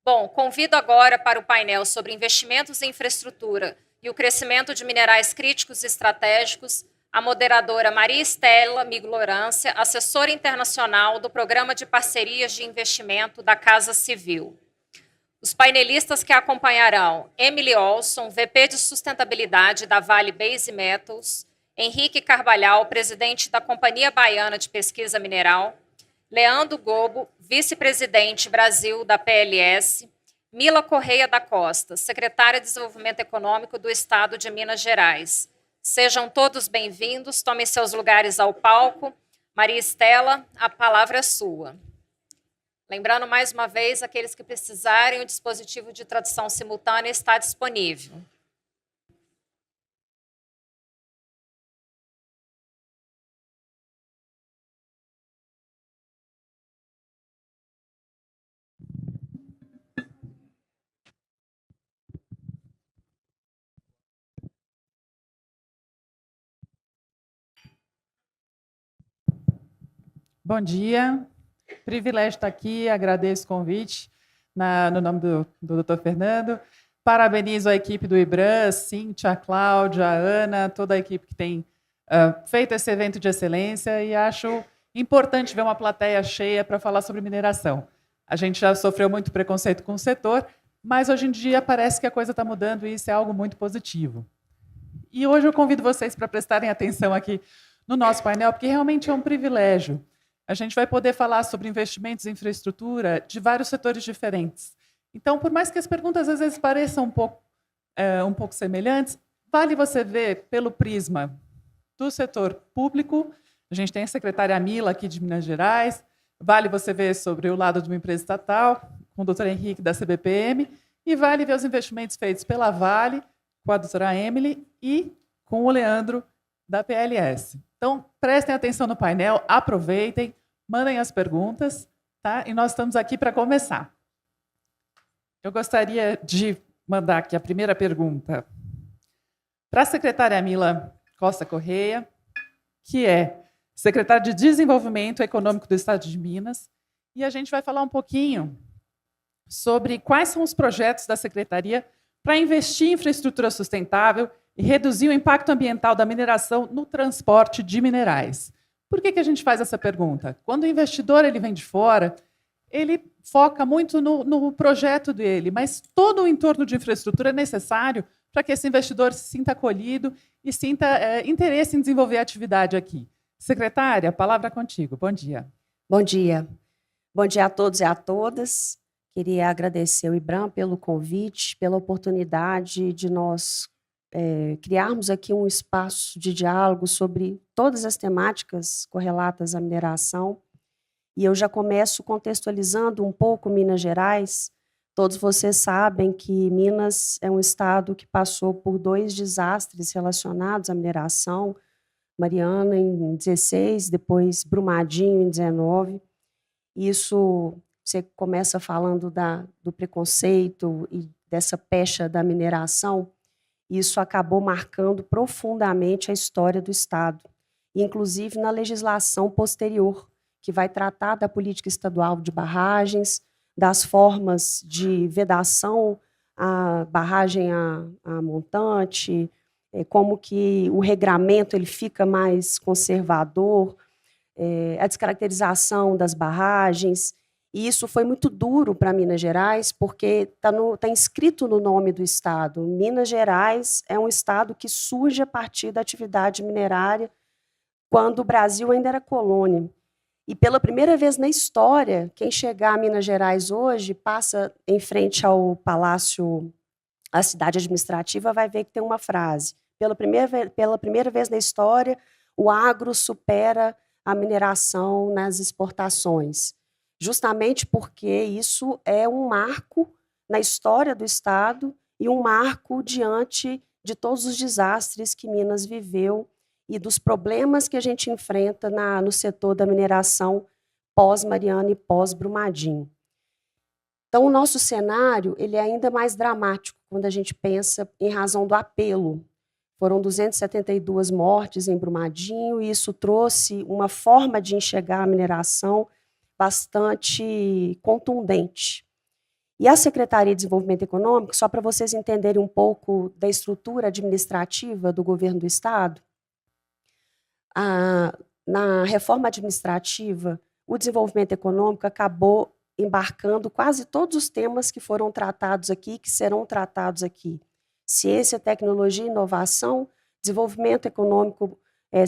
Bom, convido agora para o painel sobre investimentos em infraestrutura e o crescimento de minerais críticos e estratégicos a moderadora Maria Estela Miglorância, assessora internacional do Programa de Parcerias de Investimento da Casa Civil. Os painelistas que acompanharão: Emily Olson, VP de Sustentabilidade da Vale Base Metals; Henrique Carvalhal, presidente da Companhia Baiana de Pesquisa Mineral; Leandro Gobo, vice-presidente Brasil da PLS; Mila Correia da Costa, secretária de Desenvolvimento Econômico do Estado de Minas Gerais. Sejam todos bem-vindos, tomem seus lugares ao palco. Maria Estela, a palavra é sua. Lembrando mais uma vez, aqueles que precisarem, o dispositivo de tradução simultânea está disponível. Bom dia, privilégio estar aqui, agradeço o convite no nome do Dr. Fernando. Parabenizo a equipe do IBRAM, Cíntia, a Cláudia, a Ana, toda a equipe que tem feito esse evento de excelência, e acho importante ver uma plateia cheia para falar sobre mineração. A gente já sofreu muito preconceito com o setor, mas hoje em dia parece que a coisa está mudando e isso é algo muito positivo. E hoje eu convido vocês para prestarem atenção aqui no nosso painel, porque realmente é um privilégio. A gente vai poder falar sobre investimentos em infraestrutura de vários setores diferentes. Então, por mais que as perguntas às vezes pareçam um pouco semelhantes, vale você ver pelo prisma do setor público. A gente tem a secretária Mila aqui de Minas Gerais, vale você ver sobre o lado de uma empresa estatal, com o Dr. Henrique da CBPM, e vale ver os investimentos feitos pela Vale, com a doutora Emily e com o Leandro da PLS. Então, prestem atenção no painel, aproveitem, mandem as perguntas, tá? E nós estamos aqui para começar. Eu gostaria de mandar aqui a primeira pergunta para a secretária Mila Costa Correia, que é secretária de Desenvolvimento Econômico do Estado de Minas, e a gente vai falar um pouquinho sobre quais são os projetos da secretaria para investir em infraestrutura sustentável e reduzir o impacto ambiental da mineração no transporte de minerais. Por que a gente faz essa pergunta? Quando o investidor ele vem de fora, ele foca muito no projeto dele, mas todo o entorno de infraestrutura é necessário para que esse investidor se sinta acolhido e sinta interesse em desenvolver a atividade aqui. Secretária, a palavra é contigo. Bom dia. Bom dia. Bom dia a todos e a todas. Queria agradecer ao IBRAM pelo convite, pela oportunidade de nós criarmos aqui um espaço de diálogo sobre todas as temáticas correlatas à mineração. E eu já começo contextualizando um pouco Minas Gerais. Todos vocês sabem que Minas é um estado que passou por 2 desastres relacionados à mineração, Mariana em 16, depois Brumadinho em 19. Isso, você começa falando do preconceito e dessa pecha da mineração. Isso acabou marcando profundamente a história do Estado, inclusive na legislação posterior, que vai tratar da política estadual de barragens, das formas de vedação à barragem a montante, como que o regramento ele fica mais conservador, a descaracterização das barragens. E isso foi muito duro para Minas Gerais, porque está inscrito no nome do Estado. Minas Gerais é um Estado que surge a partir da atividade minerária, quando o Brasil ainda era colônia. E pela primeira vez na história, quem chegar a Minas Gerais hoje, passa em frente ao Palácio, a cidade administrativa, vai ver que tem uma frase. Pela primeira vez na história, o agro supera a mineração nas exportações. Justamente porque isso é um marco na história do Estado e um marco diante de todos os desastres que Minas viveu e dos problemas que a gente enfrenta no setor da mineração pós-Mariana e pós-Brumadinho. Então, o nosso cenário ele é ainda mais dramático quando a gente pensa em razão do apelo. Foram 272 mortes em Brumadinho e isso trouxe uma forma de enxergar a mineração bastante contundente. E a Secretaria de Desenvolvimento Econômico, só para vocês entenderem um pouco da estrutura administrativa do governo do Estado, na reforma administrativa, o desenvolvimento econômico acabou embarcando quase todos os temas que foram tratados aqui, que serão tratados aqui. Ciência, tecnologia e inovação, desenvolvimento econômico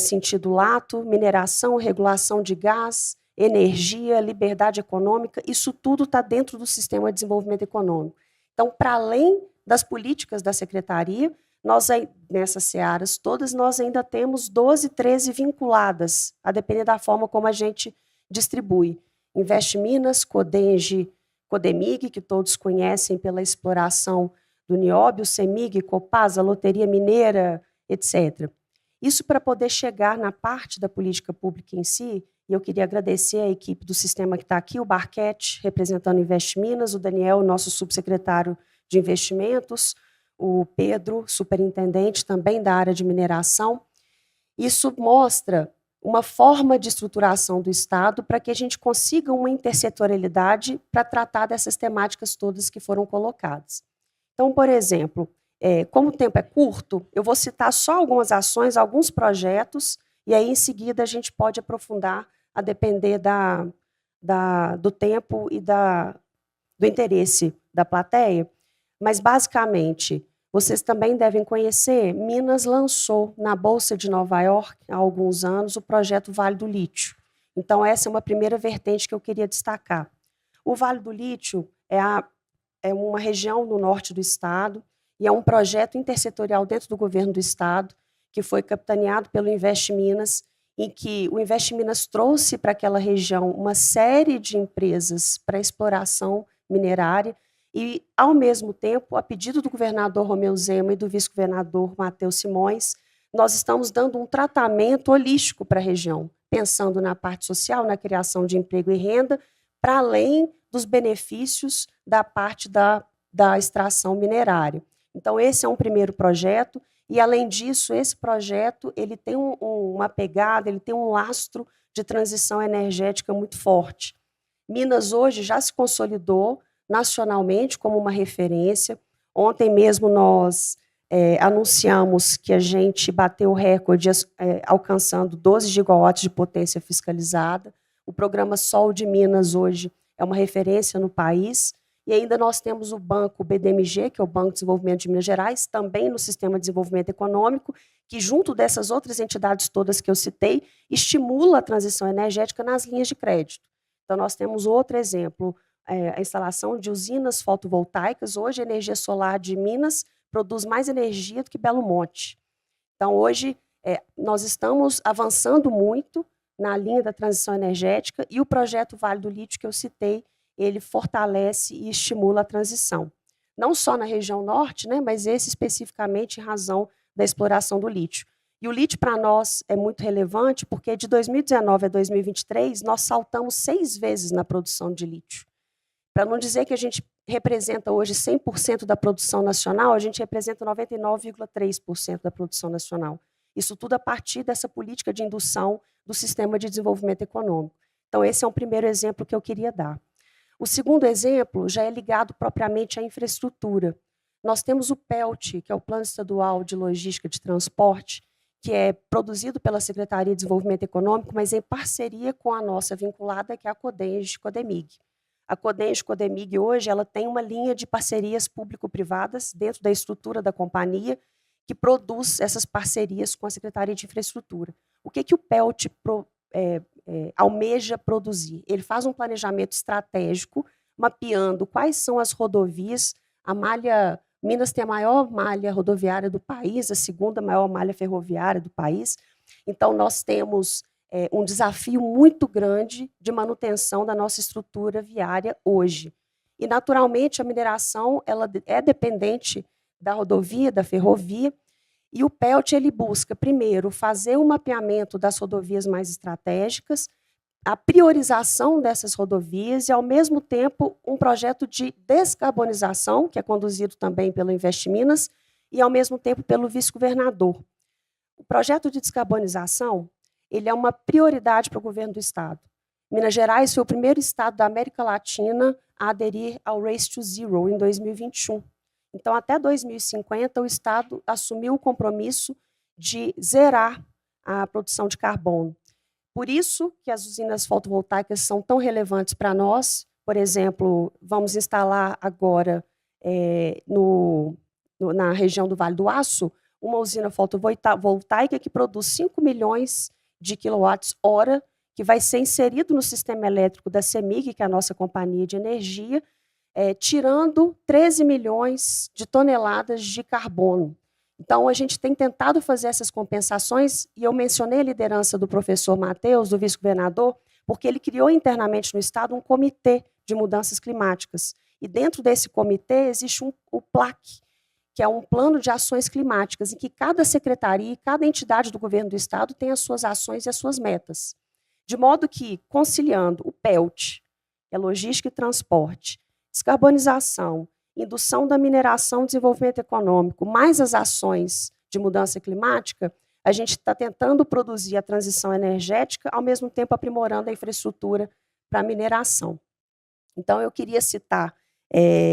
sentido lato, mineração, regulação de gás, energia, liberdade econômica, isso tudo está dentro do sistema de desenvolvimento econômico. Então, para além das políticas da Secretaria, nós, nessas searas todas, nós ainda temos 12, 13 vinculadas, a depender da forma como a gente distribui. Investe Minas, Codenge, Codemig, que todos conhecem pela exploração do nióbio, Semig, Copasa, Loteria Mineira, etc. Isso para poder chegar na parte da política pública em si, e eu queria agradecer a equipe do sistema que está aqui, o Barquete, representando Investe Minas, o Daniel, nosso subsecretário de investimentos, o Pedro, superintendente também da área de mineração. Isso mostra uma forma de estruturação do Estado para que a gente consiga uma intersetorialidade para tratar dessas temáticas todas que foram colocadas. Então, por exemplo, como o tempo é curto, eu vou citar só algumas ações, alguns projetos, e aí, em seguida, a gente pode aprofundar a depender do tempo e do interesse da plateia. Mas, basicamente, vocês também devem conhecer, Minas lançou na Bolsa de Nova York, há alguns anos, o projeto Vale do Lítio. Então, essa é uma primeira vertente que eu queria destacar. O Vale do Lítio é uma região no norte do estado e é um projeto intersetorial dentro do governo do estado, que foi capitaneado pelo Investe Minas, em que o Investe Minas trouxe para aquela região uma série de empresas para exploração minerária e, ao mesmo tempo, a pedido do governador Romeu Zema e do vice-governador Matheus Simões, nós estamos dando um tratamento holístico para a região, pensando na parte social, na criação de emprego e renda, para além dos benefícios da parte da extração minerária. Então, esse é um primeiro projeto, e, além disso, esse projeto ele tem uma pegada, ele tem um lastro de transição energética muito forte. Minas, hoje, já se consolidou nacionalmente como uma referência. Ontem mesmo nós anunciamos que a gente bateu o recorde alcançando 12 gigawatts de potência fiscalizada. O programa Sol de Minas, hoje, é uma referência no país. E ainda nós temos o banco BDMG, que é o Banco de Desenvolvimento de Minas Gerais, também no Sistema de Desenvolvimento Econômico, que, junto dessas outras entidades todas que eu citei, estimula a transição energética nas linhas de crédito. Então, nós temos outro exemplo, a instalação de usinas fotovoltaicas. Hoje, a energia solar de Minas produz mais energia do que Belo Monte. Então, hoje, nós estamos avançando muito na linha da transição energética, e o projeto Vale do Lítio, que eu citei, ele fortalece e estimula a transição. Não só na região norte, né, mas esse especificamente em razão da exploração do lítio. E o lítio, para nós, é muito relevante, porque de 2019 a 2023, nós saltamos 6 vezes na produção de lítio. Para não dizer que a gente representa hoje 100% da produção nacional, a gente representa 99,3% da produção nacional. Isso tudo a partir dessa política de indução do sistema de desenvolvimento econômico. Então, esse é um primeiro exemplo que eu queria dar. O segundo exemplo já é ligado propriamente à infraestrutura. Nós temos o PELT, que é o Plano Estadual de Logística de Transporte, que é produzido pela Secretaria de Desenvolvimento Econômico, mas em parceria com a nossa vinculada, que é a Codenge Codemig. A Codenge Codemig, hoje, ela tem uma linha de parcerias público-privadas dentro da estrutura da companhia, que produz essas parcerias com a Secretaria de Infraestrutura. O que o PELT almeja produzir? Ele faz um planejamento estratégico, mapeando quais são as rodovias. Minas tem a maior malha rodoviária do país, a segunda maior malha ferroviária do país. Então, nós temos um desafio muito grande de manutenção da nossa estrutura viária hoje. E, naturalmente, a mineração ela é dependente da rodovia, da ferrovia, e o PELT ele busca, primeiro, fazer o mapeamento das rodovias mais estratégicas, a priorização dessas rodovias e, ao mesmo tempo, um projeto de descarbonização, que é conduzido também pelo Investe Minas, e, ao mesmo tempo, pelo vice-governador. O projeto de descarbonização ele é uma prioridade para o governo do Estado. Minas Gerais foi o primeiro estado da América Latina a aderir ao Race to Zero em 2021. Então, até 2050, o estado assumiu o compromisso de zerar a produção de carbono. Por isso que as usinas fotovoltaicas são tão relevantes para nós. Por exemplo, vamos instalar agora na região do Vale do Aço uma usina fotovoltaica que produz 5 milhões de quilowatts-hora, que vai ser inserido no sistema elétrico da CEMIG, que é a nossa companhia de energia, tirando 13 milhões de toneladas de carbono. Então, a gente tem tentado fazer essas compensações, e eu mencionei a liderança do professor Matheus, do vice-governador, porque ele criou internamente no Estado um comitê de mudanças climáticas. E dentro desse comitê existe o PLAC, que é um plano de ações climáticas, em que cada secretaria e cada entidade do governo do Estado tem as suas ações e as suas metas. De modo que, conciliando o PELT, que é logística e transporte, descarbonização, indução da mineração e desenvolvimento econômico, mais as ações de mudança climática, a gente está tentando produzir a transição energética, ao mesmo tempo aprimorando a infraestrutura para a mineração. Então, eu queria citar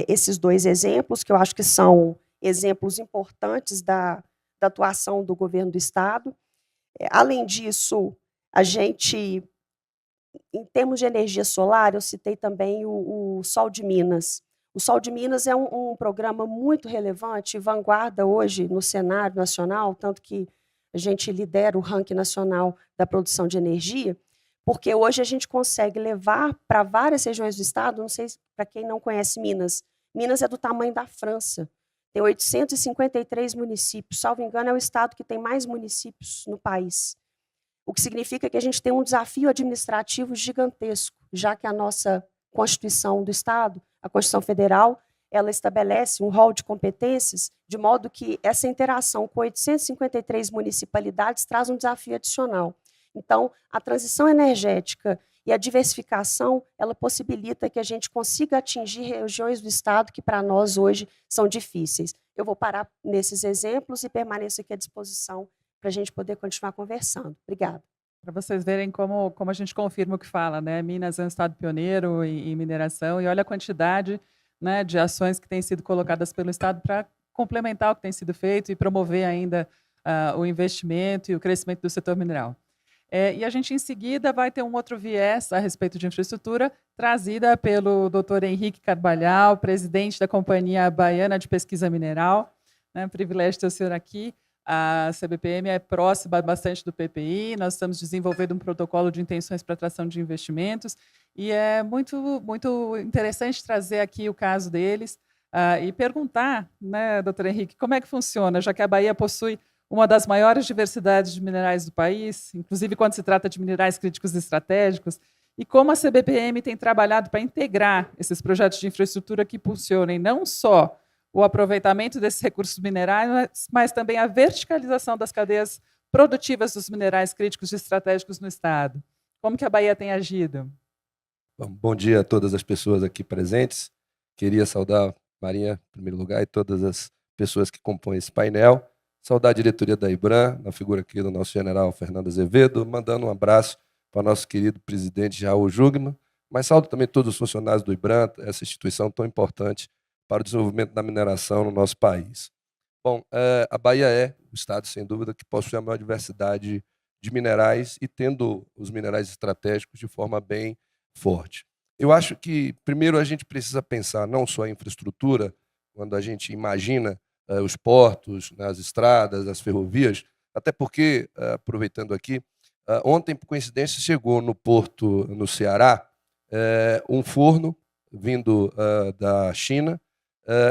esses dois exemplos, que eu acho que são exemplos importantes da atuação do governo do Estado. Além disso, a gente, em termos de energia solar, eu citei também o Sol de Minas. O Sol de Minas é um programa muito relevante, vanguarda hoje no cenário nacional, tanto que a gente lidera o ranking nacional da produção de energia, porque hoje a gente consegue levar para várias regiões do estado, não sei para quem não conhece Minas, Minas é do tamanho da França, tem 853 municípios, salvo engano, é o estado que tem mais municípios no país, o que significa que a gente tem um desafio administrativo gigantesco, já que a nossa Constituição do Estado, a Constituição Federal, ela estabelece um rol de competências, de modo que essa interação com 853 municipalidades traz um desafio adicional. Então, a transição energética e a diversificação, ela possibilita que a gente consiga atingir regiões do Estado que, para nós, hoje, são difíceis. Eu vou parar nesses exemplos e permaneço aqui à disposição para a gente poder continuar conversando. Obrigada. Para vocês verem como a gente confirma o que fala, né? Minas é um estado pioneiro em mineração, e olha a quantidade, né, de ações que têm sido colocadas pelo Estado para complementar o que tem sido feito e promover ainda o investimento e o crescimento do setor mineral. E a gente, em seguida, vai ter um outro viés a respeito de infraestrutura, trazida pelo Dr. Henrique Carvalhal, presidente da Companhia Baiana de Pesquisa Mineral. Né, privilégio ter o senhor aqui. A CBPM é próxima bastante do PPI, nós estamos desenvolvendo um protocolo de intenções para atração de investimentos, e é muito, muito interessante trazer aqui o caso deles e perguntar, né, doutor Henrique, como é que funciona, já que a Bahia possui uma das maiores diversidades de minerais do país, inclusive quando se trata de minerais críticos estratégicos, e como a CBPM tem trabalhado para integrar esses projetos de infraestrutura que impulsionem não só o aproveitamento desses recursos minerais, mas também a verticalização das cadeias produtivas dos minerais críticos e estratégicos no Estado. Como que a Bahia tem agido? Bom dia a todas as pessoas aqui presentes. Queria saudar a Marinha, em primeiro lugar, e todas as pessoas que compõem esse painel. Saudar a diretoria da IBRAM, na figura aqui do nosso general Fernando Azevedo, mandando um abraço para o nosso querido presidente Raul Jugman, mas saúdo também todos os funcionários do IBRAM, essa instituição tão importante para o desenvolvimento da mineração no nosso país. Bom, a Bahia é o estado, sem dúvida, que possui a maior diversidade de minerais e tendo os minerais estratégicos de forma bem forte. Eu acho que, primeiro, a gente precisa pensar não só a infraestrutura, quando a gente imagina os portos, as estradas, as ferrovias, até porque, aproveitando aqui, ontem, por coincidência, chegou no porto, no Ceará, um forno vindo da China.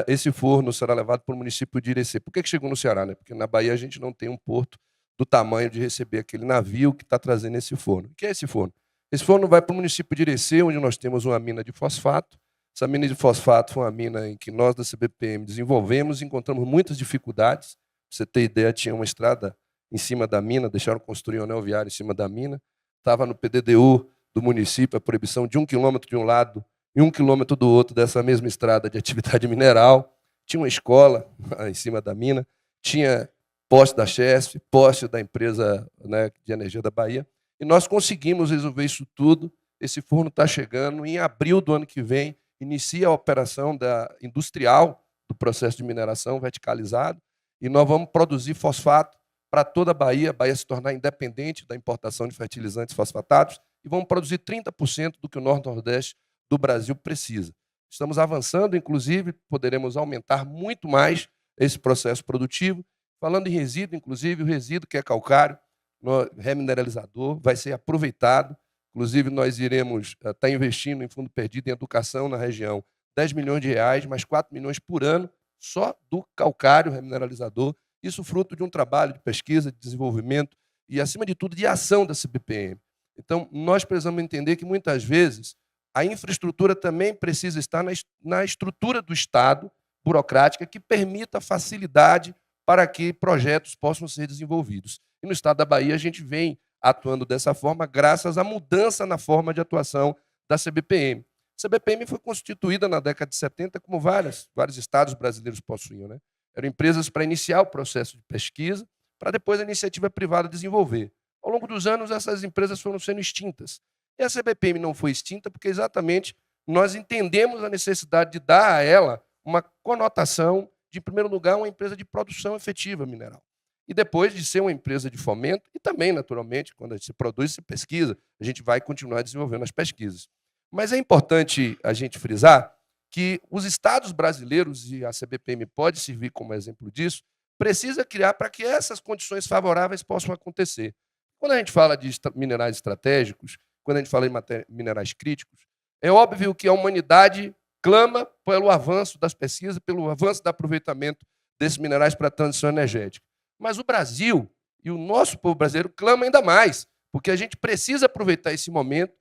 Esse forno será levado para o município de Irecê. Por que chegou no Ceará? Né? Porque na Bahia a gente não tem um porto do tamanho de receber aquele navio que está trazendo esse forno. O que é esse forno? Esse forno vai para o município de Irecê, onde nós temos uma mina de fosfato. Essa mina de fosfato foi uma mina em que nós da CBPM desenvolvemos e encontramos muitas dificuldades. Para você ter ideia, tinha uma estrada em cima da mina, deixaram construir um anel viário em cima da mina. Estava no PDDU do município a proibição de 1 quilômetro de um lado e 1 quilômetro do outro dessa mesma estrada de atividade mineral. Tinha uma escola em cima da mina, tinha poste da Chesf, poste da empresa, né, de energia da Bahia, e nós conseguimos resolver isso tudo. esse forno está chegando, em abril do ano que vem, inicia a operação industrial do processo de mineração verticalizado, e nós vamos produzir fosfato para toda a Bahia se tornar independente da importação de fertilizantes fosfatados, e vamos produzir 30% do que o Norte-Nordeste do Brasil precisa. Estamos avançando, inclusive, poderemos aumentar muito mais esse processo produtivo. Falando em resíduo, inclusive, o resíduo que é calcário, no remineralizador, vai ser aproveitado. Inclusive, nós iremos estar investindo em fundo perdido em educação na região, 10 milhões de reais, mais 4 milhões por ano, só do calcário remineralizador. Isso fruto de um trabalho de pesquisa, de desenvolvimento e, acima de tudo, de ação da CBPM. Então, nós precisamos entender que, muitas vezes, a infraestrutura também precisa estar na estrutura do Estado, burocrática, que permita facilidade para que projetos possam ser desenvolvidos. E no Estado da Bahia, a gente vem atuando dessa forma, graças à mudança na forma de atuação da CBPM. A CBPM foi constituída na década de 70, como vários estados brasileiros possuíam, né? Eram empresas para iniciar o processo de pesquisa, para depois a iniciativa privada desenvolver. Ao longo dos anos, essas empresas foram sendo extintas. E a CBPM não foi extinta porque, exatamente, nós entendemos a necessidade de dar a ela uma conotação de, em primeiro lugar, uma empresa de produção efetiva mineral. E depois de ser uma empresa de fomento, e também, naturalmente, quando a gente se produz, se pesquisa, a gente vai continuar desenvolvendo as pesquisas. Mas é importante a gente frisar que os estados brasileiros, e a CBPM pode servir como exemplo disso, precisa criar para que essas condições favoráveis possam acontecer. Quando a gente fala de minerais estratégicos, quando a gente fala em minerais críticos, é óbvio que a humanidade clama pelo avanço das pesquisas, pelo avanço do aproveitamento desses minerais para a transição energética. Mas o Brasil e o nosso povo brasileiro clama ainda mais, porque a gente precisa aproveitar esse momento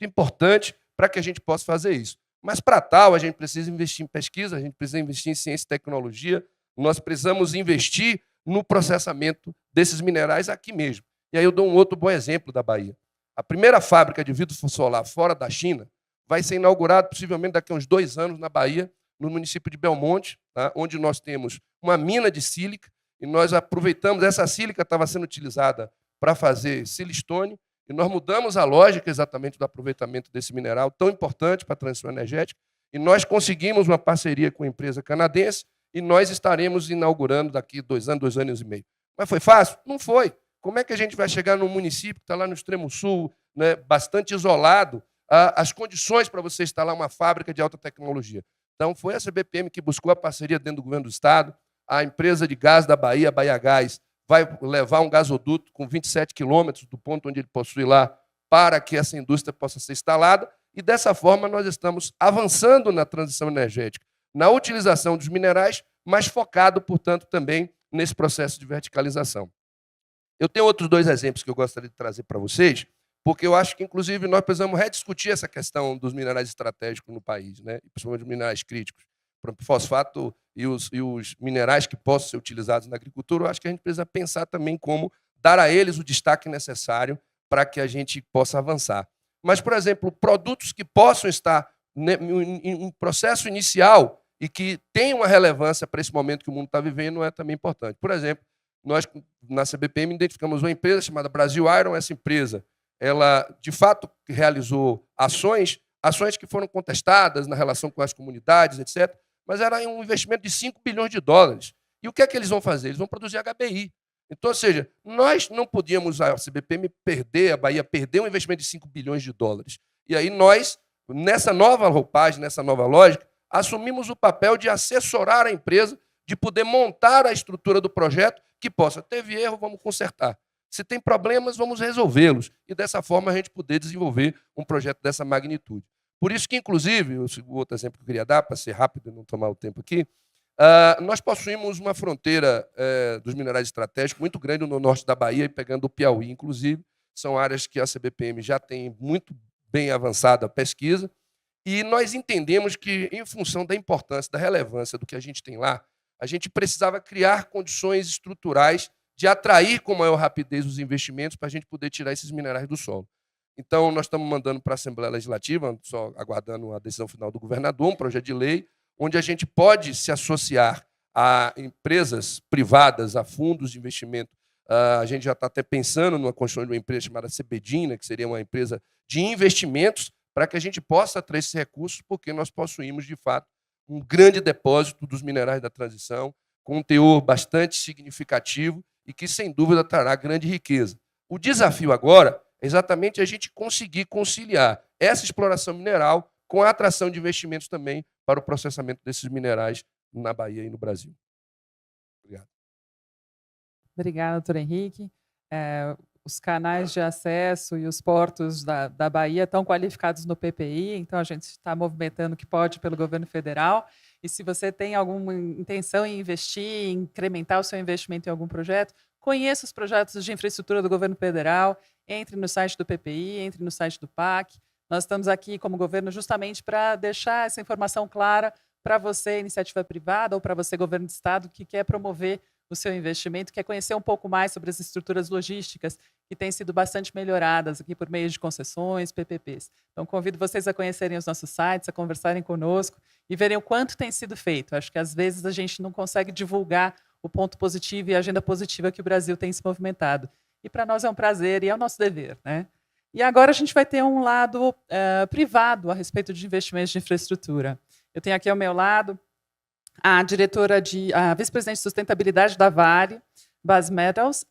importante para que a gente possa fazer isso. Mas, para tal, a gente precisa investir em pesquisa, a gente precisa investir em ciência e tecnologia, nós precisamos investir no processamento desses minerais aqui mesmo. E aí eu dou um outro bom exemplo da Bahia. A primeira fábrica de vidro solar fora da China vai ser inaugurada possivelmente daqui a uns 2 anos na Bahia, no município de Belmonte, tá? Onde nós temos uma mina de sílica, e nós aproveitamos, essa sílica estava sendo utilizada para fazer silistone, e nós mudamos a lógica exatamente do aproveitamento desse mineral tão importante para a transição energética, e nós conseguimos uma parceria com a empresa canadense, e nós estaremos inaugurando daqui 2 anos, 2 anos e meio. Mas foi fácil? Não foi. Como é que a gente vai chegar num município que está lá no extremo sul, né, bastante isolado, as condições para você instalar uma fábrica de alta tecnologia? Então, foi a CBPM que buscou a parceria dentro do governo do Estado, a empresa de gás da Bahia, a Bahia Gás, vai levar um gasoduto com 27 quilômetros do ponto onde ele possui lá, para que essa indústria possa ser instalada, e dessa forma nós estamos avançando na transição energética, na utilização dos minerais, mas focado, portanto, também nesse processo de verticalização. Eu tenho outros 2 exemplos que eu gostaria de trazer para vocês, porque eu acho que, inclusive, nós precisamos rediscutir essa questão dos minerais estratégicos no país, né? Principalmente os minerais críticos. O fosfato e os minerais que possam ser utilizados na agricultura, eu acho que a gente precisa pensar também como dar a eles o destaque necessário para que a gente possa avançar. Mas, por exemplo, produtos que possam estar em processo inicial e que tenham uma relevância para esse momento que o mundo está vivendo é também importante. Por exemplo, nós, na CBPM, identificamos uma empresa chamada Brasil Iron. Essa empresa, ela, de fato, realizou ações que foram contestadas na relação com as comunidades, etc., mas era um investimento de 5 bilhões de dólares. E o que é que eles vão fazer? Eles vão produzir HBI. Então, ou seja, nós não podíamos, a CBPM, a Bahia perder um investimento de 5 bilhões de dólares. E aí nós, nessa nova roupagem, nessa nova lógica, assumimos o papel de assessorar a empresa, de poder montar a estrutura do projeto, que possa, teve erro, vamos consertar. Se tem problemas, vamos resolvê-los. E dessa forma a gente poder desenvolver um projeto dessa magnitude. Por isso que, inclusive, o outro exemplo que eu queria dar, para ser rápido e não tomar o tempo aqui, nós possuímos uma fronteira dos minerais estratégicos muito grande no norte da Bahia, e pegando o Piauí, inclusive. São áreas que a CBPM já tem muito bem avançada a pesquisa, e nós entendemos que, em função da importância, da relevância do que a gente tem lá, a gente precisava criar condições estruturais de atrair com maior rapidez os investimentos para a gente poder tirar esses minerais do solo. Então, nós estamos mandando para a Assembleia Legislativa, só aguardando a decisão final do governador, um projeto de lei, onde a gente pode se associar a empresas privadas, a fundos de investimento A gente já está até pensando numa construção de uma empresa chamada Cebedina, que seria uma empresa de investimentos, para que a gente possa atrair esses recursos, porque nós possuímos, de fato, um grande depósito dos minerais da transição, com um teor bastante significativo e que, sem dúvida, trará grande riqueza. O desafio agora é exatamente a gente conseguir conciliar essa exploração mineral com a atração de investimentos também para o processamento desses minerais na Bahia e no Brasil. Obrigado. Obrigada, doutor Henrique. Os canais de acesso e os portos da Bahia estão qualificados no PPI, então a gente está movimentando o que pode pelo governo federal. E se você tem alguma intenção em investir, em incrementar o seu investimento em algum projeto, conheça os projetos de infraestrutura do governo federal, entre no site do PPI, entre no site do PAC. Nós estamos aqui como governo justamente para deixar essa informação clara para você, iniciativa privada, ou para você, governo de estado, que quer promover o seu investimento, quer conhecer um pouco mais sobre as estruturas logísticas que têm sido bastante melhoradas aqui por meio de concessões, PPPs. Então, convido vocês a conhecerem os nossos sites, a conversarem conosco e verem o quanto tem sido feito. Acho que, às vezes, a gente não consegue divulgar o ponto positivo e a agenda positiva que o Brasil tem se movimentado. E, para nós, é um prazer e é o nosso dever, né? E agora a gente vai ter um lado privado a respeito de investimentos de infraestrutura. Eu tenho aqui ao meu lado a vice-presidente de sustentabilidade da Vale, Base Metals,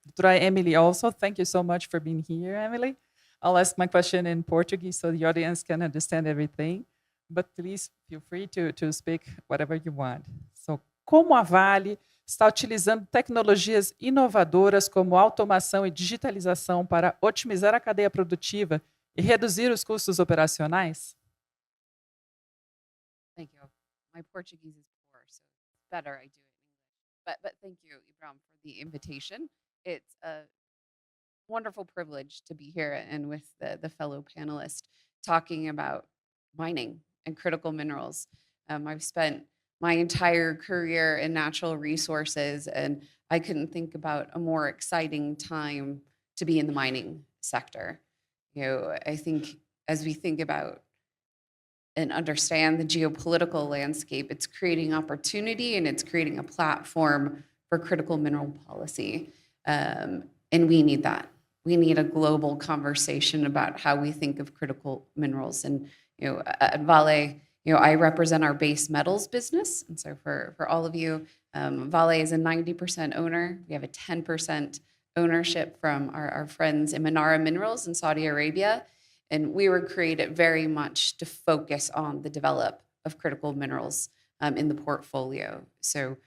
doutora Emily also. Thank you so much for being here, Emily. I'll ask my question in Portuguese so the audience can understand everything, but please feel free to speak whatever you want. So, como a Vale está utilizando tecnologias inovadoras como automação e digitalização para otimizar a cadeia produtiva e reduzir os custos operacionais? Thank you. My Portuguese is poor, so it's better I do it in English. But thank you, Ibram, for the invitation. It's a wonderful privilege to be here and with the fellow panelists talking about mining and critical minerals. I've spent my entire career in natural resources, and I couldn't think about a more exciting time to be in the mining sector. I think as we think about and understand the geopolitical landscape, it's creating opportunity and it's creating a platform for critical mineral policy. And we need that. We need a global conversation about how we think of critical minerals. And at Vale, I represent our base metals business. And so for all of you, Vale is a 90% owner. We have a 10% ownership from our friends in Manara Minerals in Saudi Arabia. And we were created very much to focus on the develop of critical minerals in the portfolio. So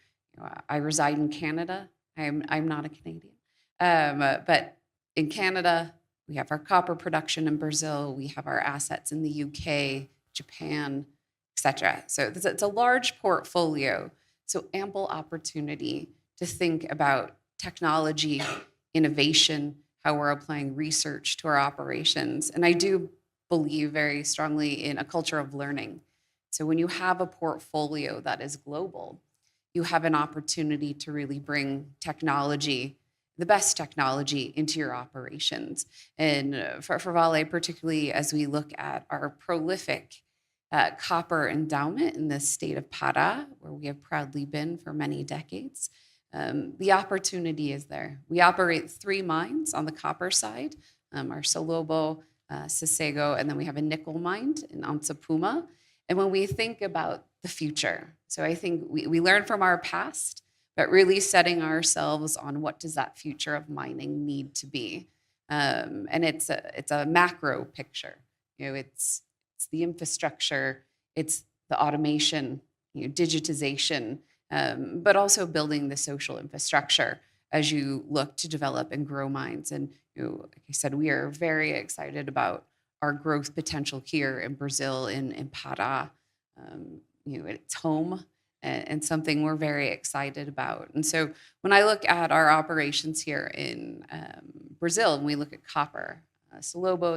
I reside in Canada. I'm not a Canadian. But in Canada, we have our copper production in Brazil. We have our assets in the UK, Japan, etc. So it's a large portfolio. So ample opportunity to think about technology, innovation, how we're applying research to our operations. And I do believe very strongly in a culture of learning. So when you have a portfolio that is global, you have an opportunity to really bring technology, the best technology, into your operations. And for Vale, particularly as we look at our prolific copper endowment in the state of Pará, where we have proudly been for many decades, the opportunity is there. We operate 3 mines on the copper side, our Salobo, Sossego, and then we have a nickel mine in Onça Puma. And when we think about the future, so I think we learn from our past, but really setting ourselves on what does that future of mining need to be. And it's a macro picture. It's the infrastructure, it's the automation, digitization, but also building the social infrastructure as you look to develop and grow mines. And like I said, we are very excited about our growth potential here in Brazil, in Pará. It's home and something we're very excited about. And so when I look at our operations here in Brazil, and we look at copper, Salobo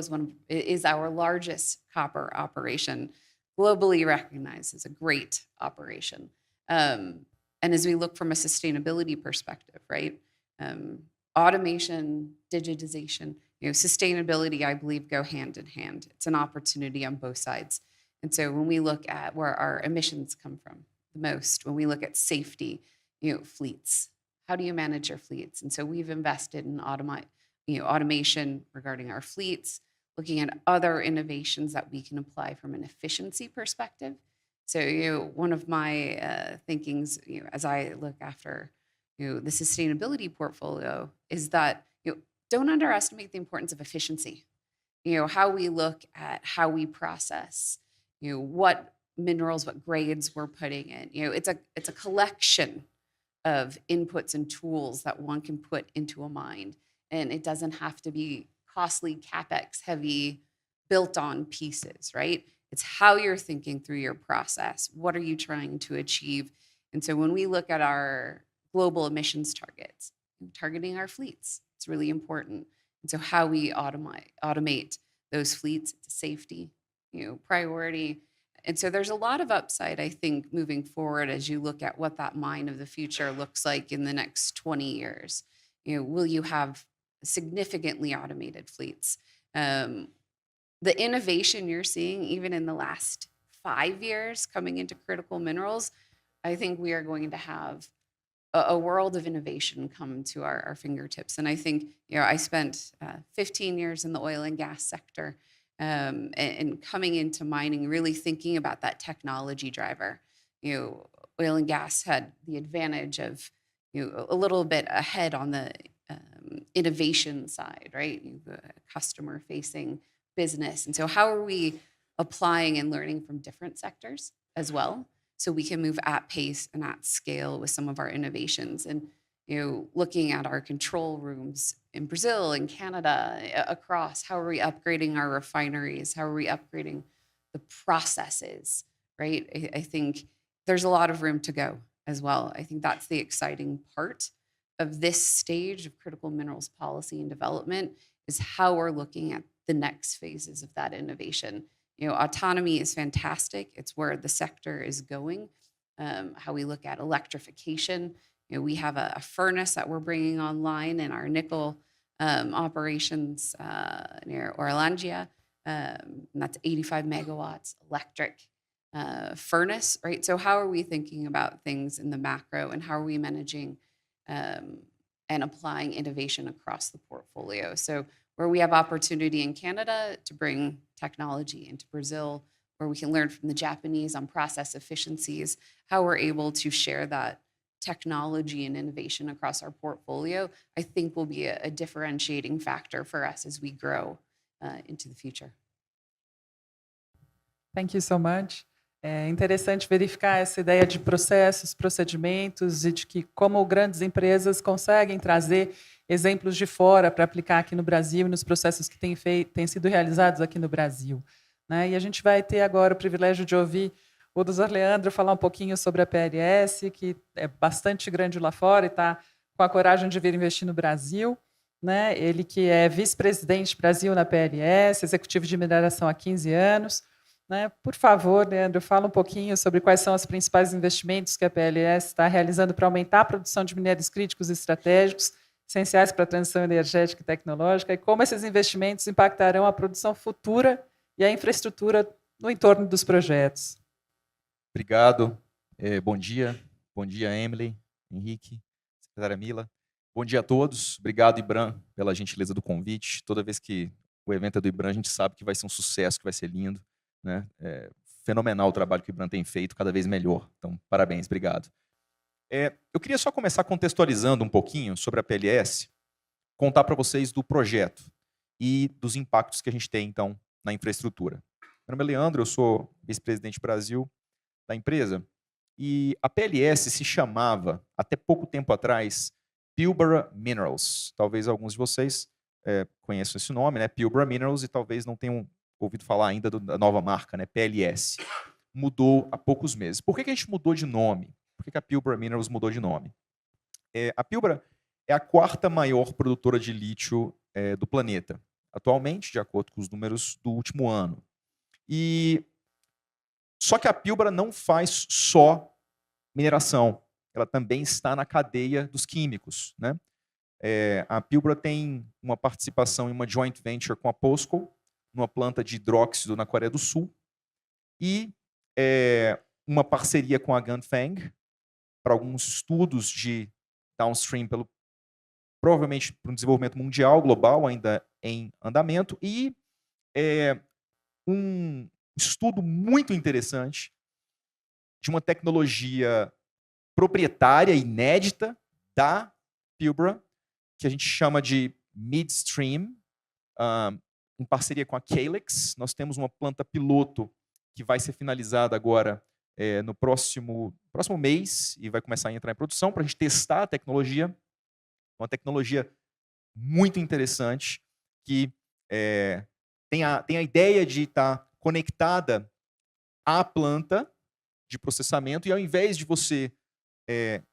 is our largest copper operation, globally recognized as a great operation. And as we look from a sustainability perspective, right? Automation, digitization, sustainability, I believe, go hand in hand. It's an opportunity on both sides. And so when we look at where our emissions come from the most, when we look at safety, fleets, how do you manage your fleets? And so we've invested in automation regarding our fleets, looking at other innovations that we can apply from an efficiency perspective. So, one of my thinkings, as I look after, the sustainability portfolio is that, don't underestimate the importance of efficiency. How we look at how we process, what minerals, what grades we're putting in. It's a collection of inputs and tools that one can put into a mine. And it doesn't have to be costly, CapEx heavy, built on pieces, right? It's how you're thinking through your process. What are you trying to achieve? And so when we look at our global emissions targets, targeting our fleets, it's really important. And so how we automate those fleets, it's a safety, priority. And so there's a lot of upside, I think, moving forward as you look at what that mine of the future looks like in the next 20 years. Will you have significantly automated fleets? The innovation you're seeing, even in the last 5 years coming into critical minerals, I think we are going to have a world of innovation come to our fingertips. And I think, I spent 15 years in the oil and gas sector, and coming into mining, really thinking about that technology driver. Oil and gas had the advantage of, a little bit ahead on the innovation side, right? Customer-facing business. And so how are we applying and learning from different sectors as well, so we can move at pace and at scale with some of our innovations? And looking at our control rooms in Brazil and Canada, across, how are we upgrading our refineries? How are we upgrading the processes, right? I think there's a lot of room to go as well. I think that's the exciting part of this stage of critical minerals policy and development, is how we're looking at the next phases of that innovation. Autonomy is fantastic. It's where the sector is going. How we look at electrification. We have a furnace that we're bringing online in our nickel operations near Orlandia. And that's 85 megawatts electric furnace, right? So how are we thinking about things in the macro, and how are we managing and applying innovation across the portfolio? So where we have opportunity in Canada to bring technology into Brazil, where we can learn from the Japanese on process efficiencies, how we're able to share that technology and innovation across our portfolio, I think will be a differentiating factor for us as we grow into the future. Thank you so much. É interessante verificar essa ideia de processos, procedimentos, e de que como grandes empresas conseguem trazer exemplos de fora para aplicar aqui no Brasil e nos processos que têm sido realizados aqui no Brasil, né? E a gente vai ter agora o privilégio de ouvir o Dr. Leandro falar um pouquinho sobre a PLS, que é bastante grande lá fora e está com a coragem de vir investir no Brasil, né? Ele que é vice-presidente Brasil na PLS, executivo de mineração há 15 anos. Né? Por favor, Leandro, fala um pouquinho sobre quais são os principais investimentos que a PLS está realizando para aumentar a produção de minérios críticos e estratégicos, essenciais para a transição energética e tecnológica, e como esses investimentos impactarão a produção futura e a infraestrutura no entorno dos projetos. Obrigado. Bom dia, Emily, Henrique, secretária Mila. Bom dia a todos. Obrigado, IBRAM, pela gentileza do convite. Toda vez que o evento é do IBRAM, a gente sabe que vai ser um sucesso, que vai ser lindo. Né? Fenomenal o trabalho que o IBRAM tem feito, cada vez melhor. Então, parabéns, obrigado. Eu queria só começar contextualizando um pouquinho sobre a PLS, contar para vocês do projeto e dos impactos que a gente tem, então, na infraestrutura. Meu nome é Leandro, eu sou vice-presidente Brasil da empresa, e a PLS se chamava, até pouco tempo atrás, Pilbara Minerals. Talvez alguns de vocês conheçam esse nome, né? Pilbara Minerals, e talvez não tenham ouvido falar ainda da nova marca, né, PLS. Mudou há poucos meses. Por que a gente mudou de nome? Por que a Pilbara Minerals mudou de nome? A Pilbara é a quarta maior produtora de lítio do planeta, atualmente, de acordo com os números do último ano. Só que a Pilbara não faz só mineração, ela também está na cadeia dos químicos, né? A Pilbara tem uma participação em uma joint venture com a POSCO, numa planta de hidróxido na Coreia do Sul, e uma parceria com a Ganfeng para alguns estudos de downstream provavelmente para um desenvolvimento mundial, global, ainda em andamento, e um estudo muito interessante de uma tecnologia proprietária, inédita, da Pilbara, que a gente chama de midstream, em parceria com a Calyx. Nós temos uma planta piloto que vai ser finalizada agora no próximo mês e vai começar a entrar em produção para a gente testar a tecnologia. Uma tecnologia muito interessante que tem a ideia de estar conectada à planta de processamento e ao invés de você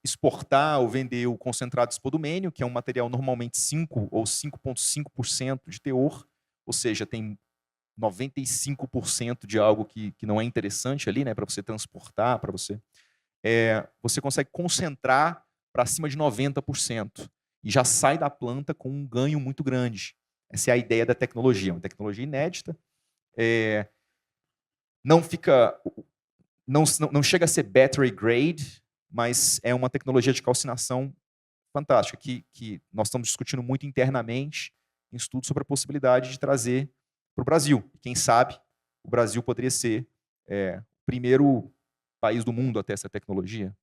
exportar ou vender o concentrado spodumênio, que é um material normalmente 5 ou 5,5% de teor, ou seja, tem 95% de algo que não é interessante ali, né, para você transportar, para você... você consegue concentrar para acima de 90% e já sai da planta com um ganho muito grande. Essa é a ideia da tecnologia, uma tecnologia inédita. Não chega a ser battery grade, mas é uma tecnologia de calcinação fantástica, que nós estamos discutindo muito internamente em estudos sobre a possibilidade de trazer para o Brasil. Quem sabe o Brasil poderia ser o primeiro país do mundo a ter essa tecnologia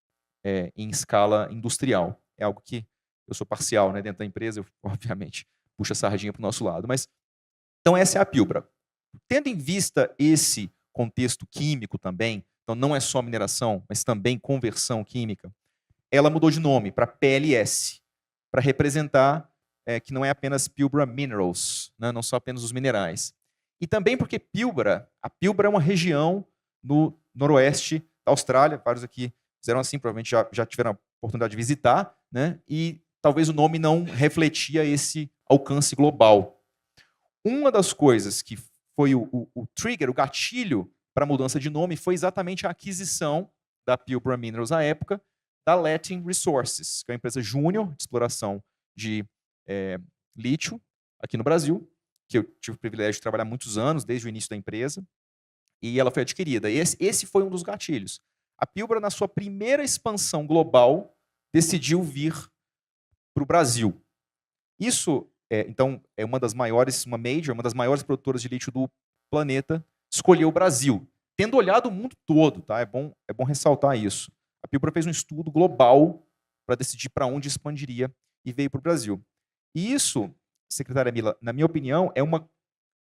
em escala industrial. É algo que eu sou parcial, né, dentro da empresa, eu, obviamente, puxo a sardinha para o nosso lado. Mas, então, essa é a Pilbara. Tendo em vista esse contexto químico também, então não é só mineração, mas também conversão química, ela mudou de nome para PLS, para representar que não é apenas Pilbara Minerals, né, não são apenas os minerais. E também porque a Pilbara é uma região no noroeste da Austrália, vários aqui fizeram assim, provavelmente já tiveram a oportunidade de visitar, né, e talvez o nome não refletia esse alcance global. Uma das coisas que foi o trigger, o gatilho para a mudança de nome foi exatamente a aquisição da Pilbara Minerals à época, da Latin Resources, que é uma empresa júnior de exploração de lítio aqui no Brasil, que eu tive o privilégio de trabalhar muitos anos, desde o início da empresa, e ela foi adquirida. Esse foi um dos gatilhos. A Pilbara, na sua primeira expansão global, decidiu vir para o Brasil. Isso, então, é uma das maiores produtoras de lítio do planeta, escolheu o Brasil, tendo olhado o mundo todo, tá? É bom ressaltar isso. A Pilbara fez um estudo global para decidir para onde expandiria e veio para o Brasil. E isso, secretária Mila, na minha opinião, é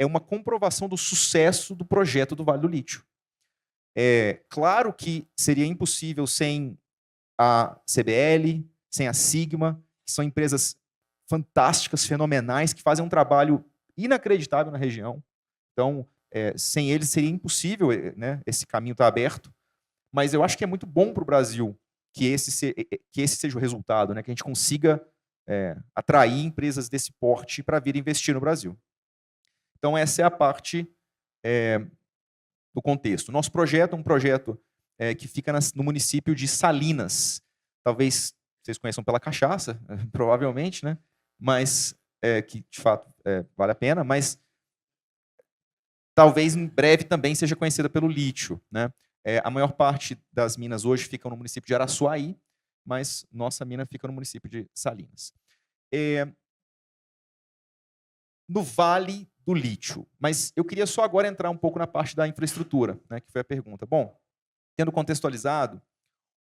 uma comprovação do sucesso do projeto do Vale do Lítio. Claro que seria impossível sem a CBL, sem a Sigma, que são empresas fantásticas, fenomenais, que fazem um trabalho inacreditável na região. Então, sem eles seria impossível, né? Esse caminho está aberto. Mas eu acho que é muito bom para o Brasil que esse seja o resultado, né? Que a gente consiga atrair empresas desse porte para vir investir no Brasil. Então, essa é a parte do contexto. Nosso projeto é um projeto que fica no município de Salinas. Talvez vocês conheçam pela cachaça, provavelmente, né? Mas que, de fato, vale a pena, mas talvez em breve também seja conhecida pelo lítio, né? A maior parte das minas hoje ficam no município de Araçuaí, mas nossa mina fica no município de Salinas. No Vale do Lítio. Mas eu queria só agora entrar um pouco na parte da infraestrutura, né, que foi a pergunta. Bom, tendo contextualizado,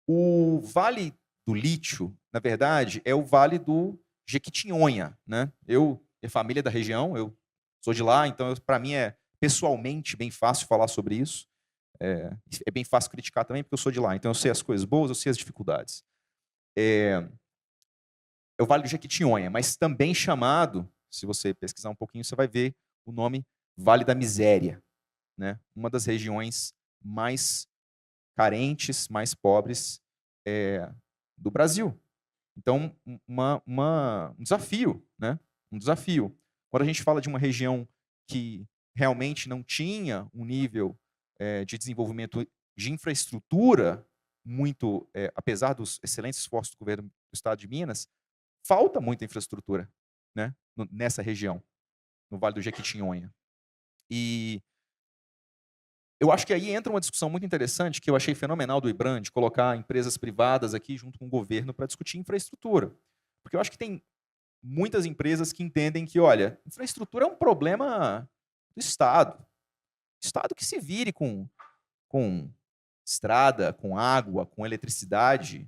o Vale do Lítio, na verdade, é o Vale do Jequitinhonha, né? Eu família da região, eu sou de lá, então para mim é pessoalmente bem fácil falar sobre isso. É bem fácil criticar também, porque eu sou de lá, então eu sei as coisas boas, eu sei as dificuldades. É o Vale do Jequitinhonha, mas também chamado, se você pesquisar um pouquinho, você vai ver o nome Vale da Miséria, né? Uma das regiões mais carentes, mais pobres do Brasil. Então, um desafio, né? Um desafio. Quando a gente fala de uma região que realmente não tinha um nível de desenvolvimento de infraestrutura muito, apesar dos excelentes esforços do governo do Estado de Minas, falta muita infraestrutura, né, nessa região, no Vale do Jequitinhonha. E eu acho que aí entra uma discussão muito interessante, que eu achei fenomenal do IBRAM, de colocar empresas privadas aqui junto com o governo para discutir infraestrutura. Porque eu acho que tem muitas empresas que entendem que, olha, infraestrutura é um problema do Estado. O Estado que se vire com estrada, com água, com eletricidade,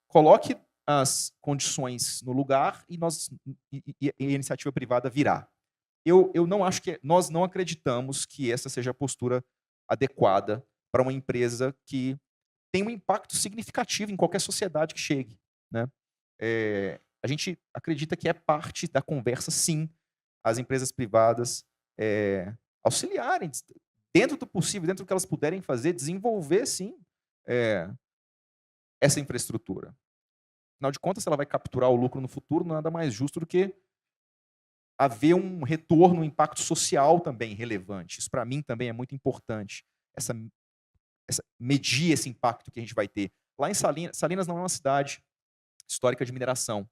coloque as condições no lugar e a iniciativa privada virá. Eu não acho que nós não acreditamos que essa seja a postura adequada para uma empresa que tem um impacto significativo em qualquer sociedade que chegue, né? A gente acredita que é parte da conversa, sim, as empresas privadas auxiliarem, dentro do possível, dentro do que elas puderem fazer, desenvolver, sim, essa infraestrutura. Afinal de contas, se ela vai capturar o lucro no futuro, nada mais justo do que haver um retorno, um impacto social também relevante. Isso, para mim, também é muito importante. Medir esse impacto que a gente vai ter. Lá em Salinas não é uma cidade histórica de mineração.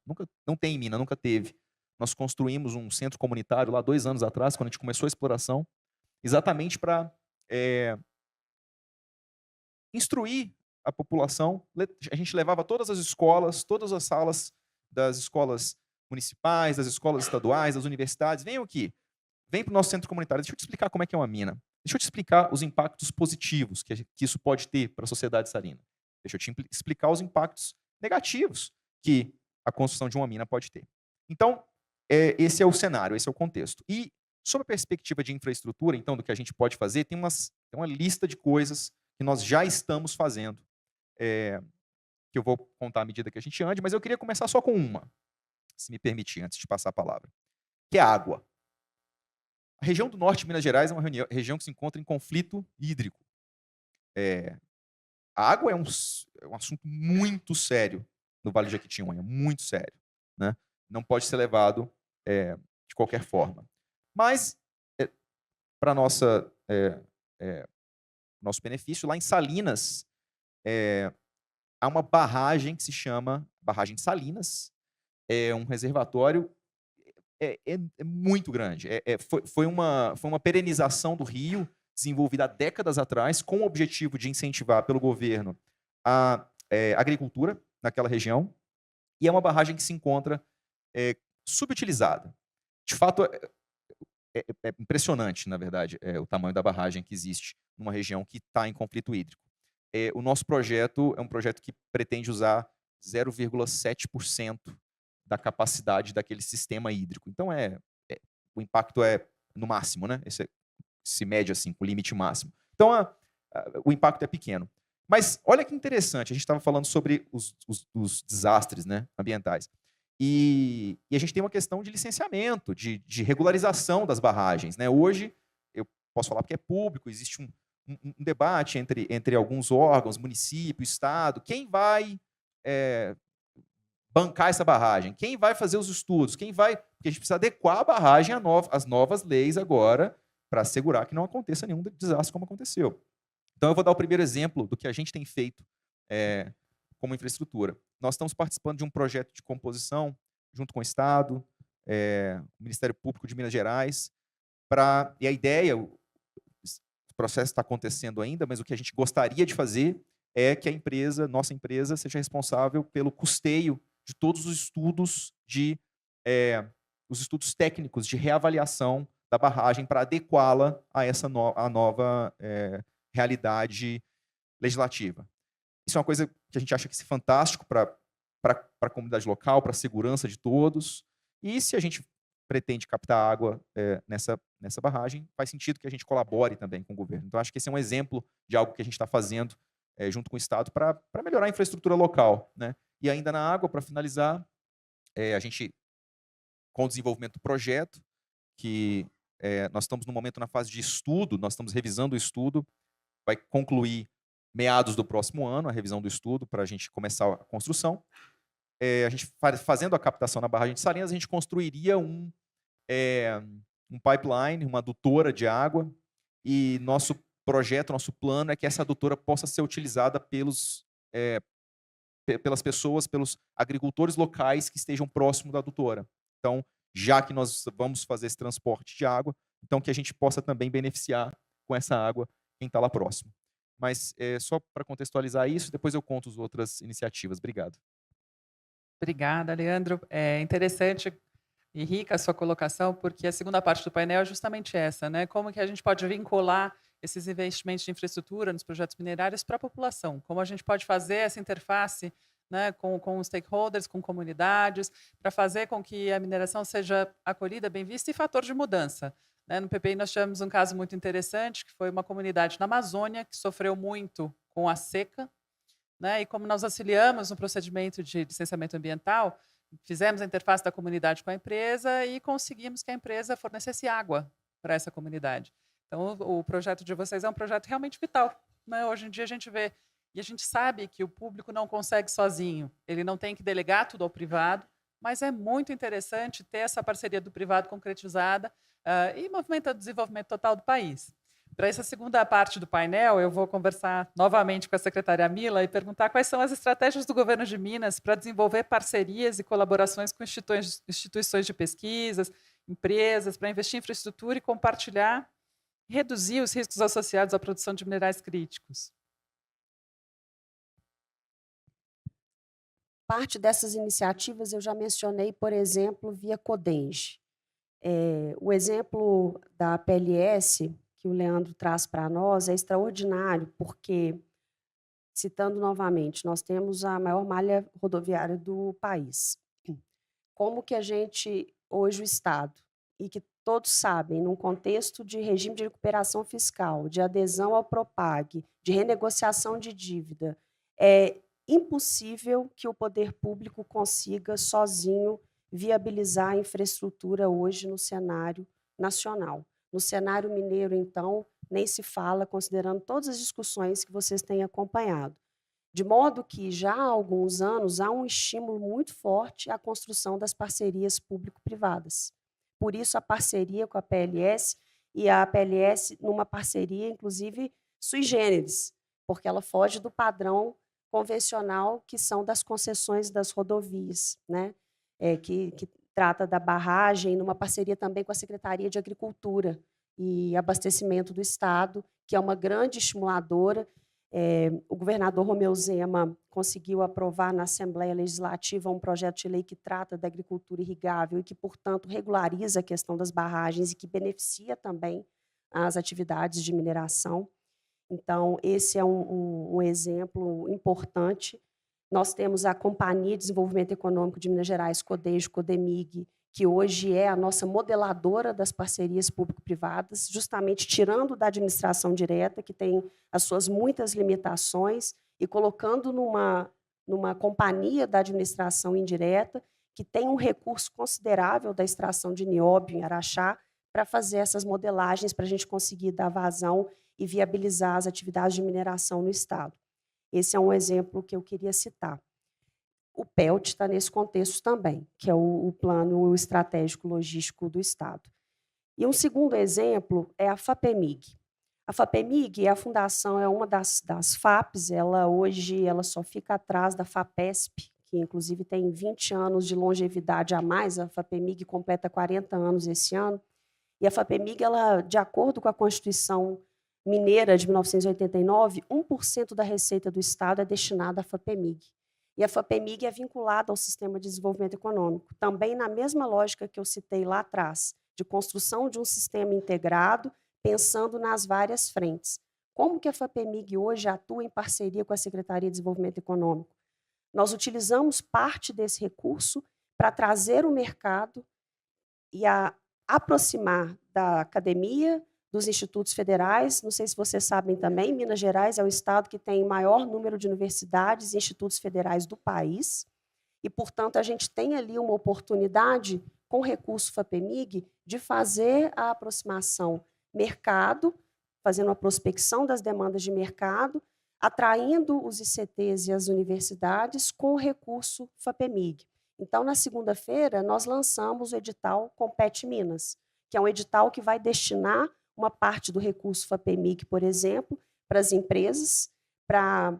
Não tem mina, nunca teve. Nós construímos um centro comunitário lá 2 anos atrás, quando a gente começou a exploração, exatamente para instruir a população. A gente levava todas as escolas, todas as salas das escolas municipais, das escolas estaduais, das universidades. Venham aqui, vem para o nosso centro comunitário. Deixa eu te explicar como é que é uma mina. Deixa eu te explicar os impactos positivos que isso pode ter para a sociedade salina. Deixa eu te explicar os impactos negativos que a construção de uma mina pode ter. Então, esse é o cenário, esse é o contexto. E, sob a perspectiva de infraestrutura, então, do que a gente pode fazer, tem uma lista de coisas que nós já estamos fazendo, que eu vou contar à medida que a gente ande, mas eu queria começar só com uma, se me permitir, antes de passar a palavra, que é a água. A região do norte de Minas Gerais é uma região que se encontra em conflito hídrico. A água é um assunto muito sério no Vale de Jequitinhonha, muito sério, né? Não pode ser levado de qualquer forma. Mas, para nosso benefício, lá em Salinas, há uma barragem que se chama Barragem de Salinas. É um reservatório muito grande. Foi uma perenização do rio, desenvolvida há décadas atrás, com o objetivo de incentivar pelo governo a agricultura naquela região, e é uma barragem que se encontra subutilizada. De fato, é impressionante, na verdade, o tamanho da barragem que existe numa região que está em conflito hídrico. O nosso projeto é um projeto que pretende usar 0,7% da capacidade daquele sistema hídrico. Então, o impacto é no máximo, né? Se mede assim, com o limite máximo. Então, o impacto é pequeno. Mas olha que interessante, a gente estava falando sobre os desastres, né, ambientais. E a gente tem uma questão de licenciamento, de regularização das barragens, né? Hoje, eu posso falar porque é público, existe um debate entre alguns órgãos, município, estado, quem vai bancar essa barragem, quem vai fazer os estudos, porque a gente precisa adequar a barragem às novas leis agora, para assegurar que não aconteça nenhum desastre como aconteceu. Então, eu vou dar o primeiro exemplo do que a gente tem feito como infraestrutura. Nós estamos participando de um projeto de composição, junto com o Estado, o Ministério Público de Minas Gerais, e a ideia, o processo está acontecendo ainda, mas o que a gente gostaria de fazer é que nossa empresa, seja responsável pelo custeio de todos os estudos os estudos técnicos de reavaliação da barragem para adequá-la a essa nova realidade legislativa. Isso é uma coisa que a gente acha que é fantástico para a comunidade local, para a segurança de todos. E se a gente pretende captar água nessa barragem, faz sentido que a gente colabore também com o governo. Então, acho que esse é um exemplo de algo que a gente está fazendo junto com o Estado para melhorar a infraestrutura local, né? E ainda na água, para finalizar, a gente, com o desenvolvimento do projeto, que nós estamos no momento na fase de estudo, nós estamos revisando o estudo, vai concluir meados do próximo ano a revisão do estudo para a gente começar a construção. A gente fazendo a captação na barragem de Salinas, a gente construiria um pipeline, uma adutora de água, e nosso projeto, nosso plano é que essa adutora possa ser utilizada pelas pessoas, pelos agricultores locais que estejam próximo da adutora. Então, já que nós vamos fazer esse transporte de água, então que a gente possa também beneficiar com essa água quem está lá próximo. Mas só para contextualizar isso, depois eu conto as outras iniciativas. Obrigado. Obrigada, Leandro. É interessante e rica a sua colocação, porque a segunda parte do painel é justamente essa, né? Como que a gente pode vincular esses investimentos de infraestrutura nos projetos minerários para a população? Como a gente pode fazer essa interface, né, com os stakeholders, com comunidades, para fazer com que a mineração seja acolhida, bem vista e fator de mudança. Né? No PPI nós tivemos um caso muito interessante, que foi uma comunidade na Amazônia que sofreu muito com a seca, né? E como nós auxiliamos no procedimento de licenciamento ambiental, fizemos a interface da comunidade com a empresa e conseguimos que a empresa fornecesse água para essa comunidade. Então, o projeto de vocês é um projeto realmente vital. Né? Hoje em dia a gente vê, e a gente sabe que o público não consegue sozinho, ele não tem que delegar tudo ao privado, mas é muito interessante ter essa parceria do privado concretizada e movimentando o desenvolvimento total do país. Para essa segunda parte do painel, eu vou conversar novamente com a secretária Mila e perguntar quais são as estratégias do governo de Minas para desenvolver parcerias e colaborações com instituições de pesquisas, empresas, para investir em infraestrutura e compartilhar e reduzir os riscos associados à produção de minerais críticos. Parte dessas iniciativas eu já mencionei, por exemplo, via Codenge. O exemplo da PLS, que o Leandro traz para nós, é extraordinário, porque, citando novamente, nós temos a maior malha rodoviária do país. Como que a gente, hoje o Estado, e que todos sabem, num contexto de regime de recuperação fiscal, de adesão ao Propag, de renegociação de dívida, é impossível que o poder público consiga sozinho viabilizar a infraestrutura hoje no cenário nacional. No cenário mineiro, então, nem se fala, considerando todas as discussões que vocês têm acompanhado. De modo que, já há alguns anos, há um estímulo muito forte à construção das parcerias público-privadas. Por isso, a parceria com a PLS, e a PLS numa parceria, inclusive, sui generis, porque ela foge do padrão convencional, que são das concessões das rodovias, né? Que trata da barragem, numa parceria também com a Secretaria de Agricultura e Abastecimento do Estado, que é uma grande estimuladora. O governador Romeu Zema conseguiu aprovar na Assembleia Legislativa um projeto de lei que trata da agricultura irrigável e que, portanto, regulariza a questão das barragens e que beneficia também as atividades de mineração. Então, esse é um exemplo importante. Nós temos a Companhia de Desenvolvimento Econômico de Minas Gerais, CODEGE, CODEMIG, que hoje é a nossa modeladora das parcerias público-privadas, justamente tirando da administração direta, que tem as suas muitas limitações, e colocando numa companhia da administração indireta, que tem um recurso considerável da extração de nióbio em Araxá, para fazer essas modelagens, para a gente conseguir dar vazão e viabilizar as atividades de mineração no Estado. Esse é um exemplo que eu queria citar. O PELT está nesse contexto também, que é o Plano Estratégico Logístico do Estado. E um segundo exemplo é a FAPEMIG. A FAPEMIG, a fundação, é uma das FAPs, hoje ela só fica atrás da FAPESP, que inclusive tem 20 anos de longevidade a mais, a FAPEMIG completa 40 anos esse ano, e a FAPEMIG, de acordo com a Constituição Mineira de 1989, 1% da receita do Estado é destinada à FAPEMIG. E a FAPEMIG é vinculada ao Sistema de Desenvolvimento Econômico, também na mesma lógica que eu citei lá atrás, de construção de um sistema integrado, pensando nas várias frentes. Como que a FAPEMIG hoje atua em parceria com a Secretaria de Desenvolvimento Econômico? Nós utilizamos parte desse recurso para trazer o mercado e aproximar da academia, dos institutos federais. Não sei se vocês sabem também, Minas Gerais é o estado que tem o maior número de universidades e institutos federais do país, e, portanto, a gente tem ali uma oportunidade, com o recurso FAPEMIG, de fazer a aproximação mercado, fazendo a prospecção das demandas de mercado, atraindo os ICTs e as universidades com o recurso FAPEMIG. Então, na segunda-feira, nós lançamos o edital Compete Minas, que é um edital que vai destinar uma parte do recurso FAPEMIG, por exemplo, para as empresas, para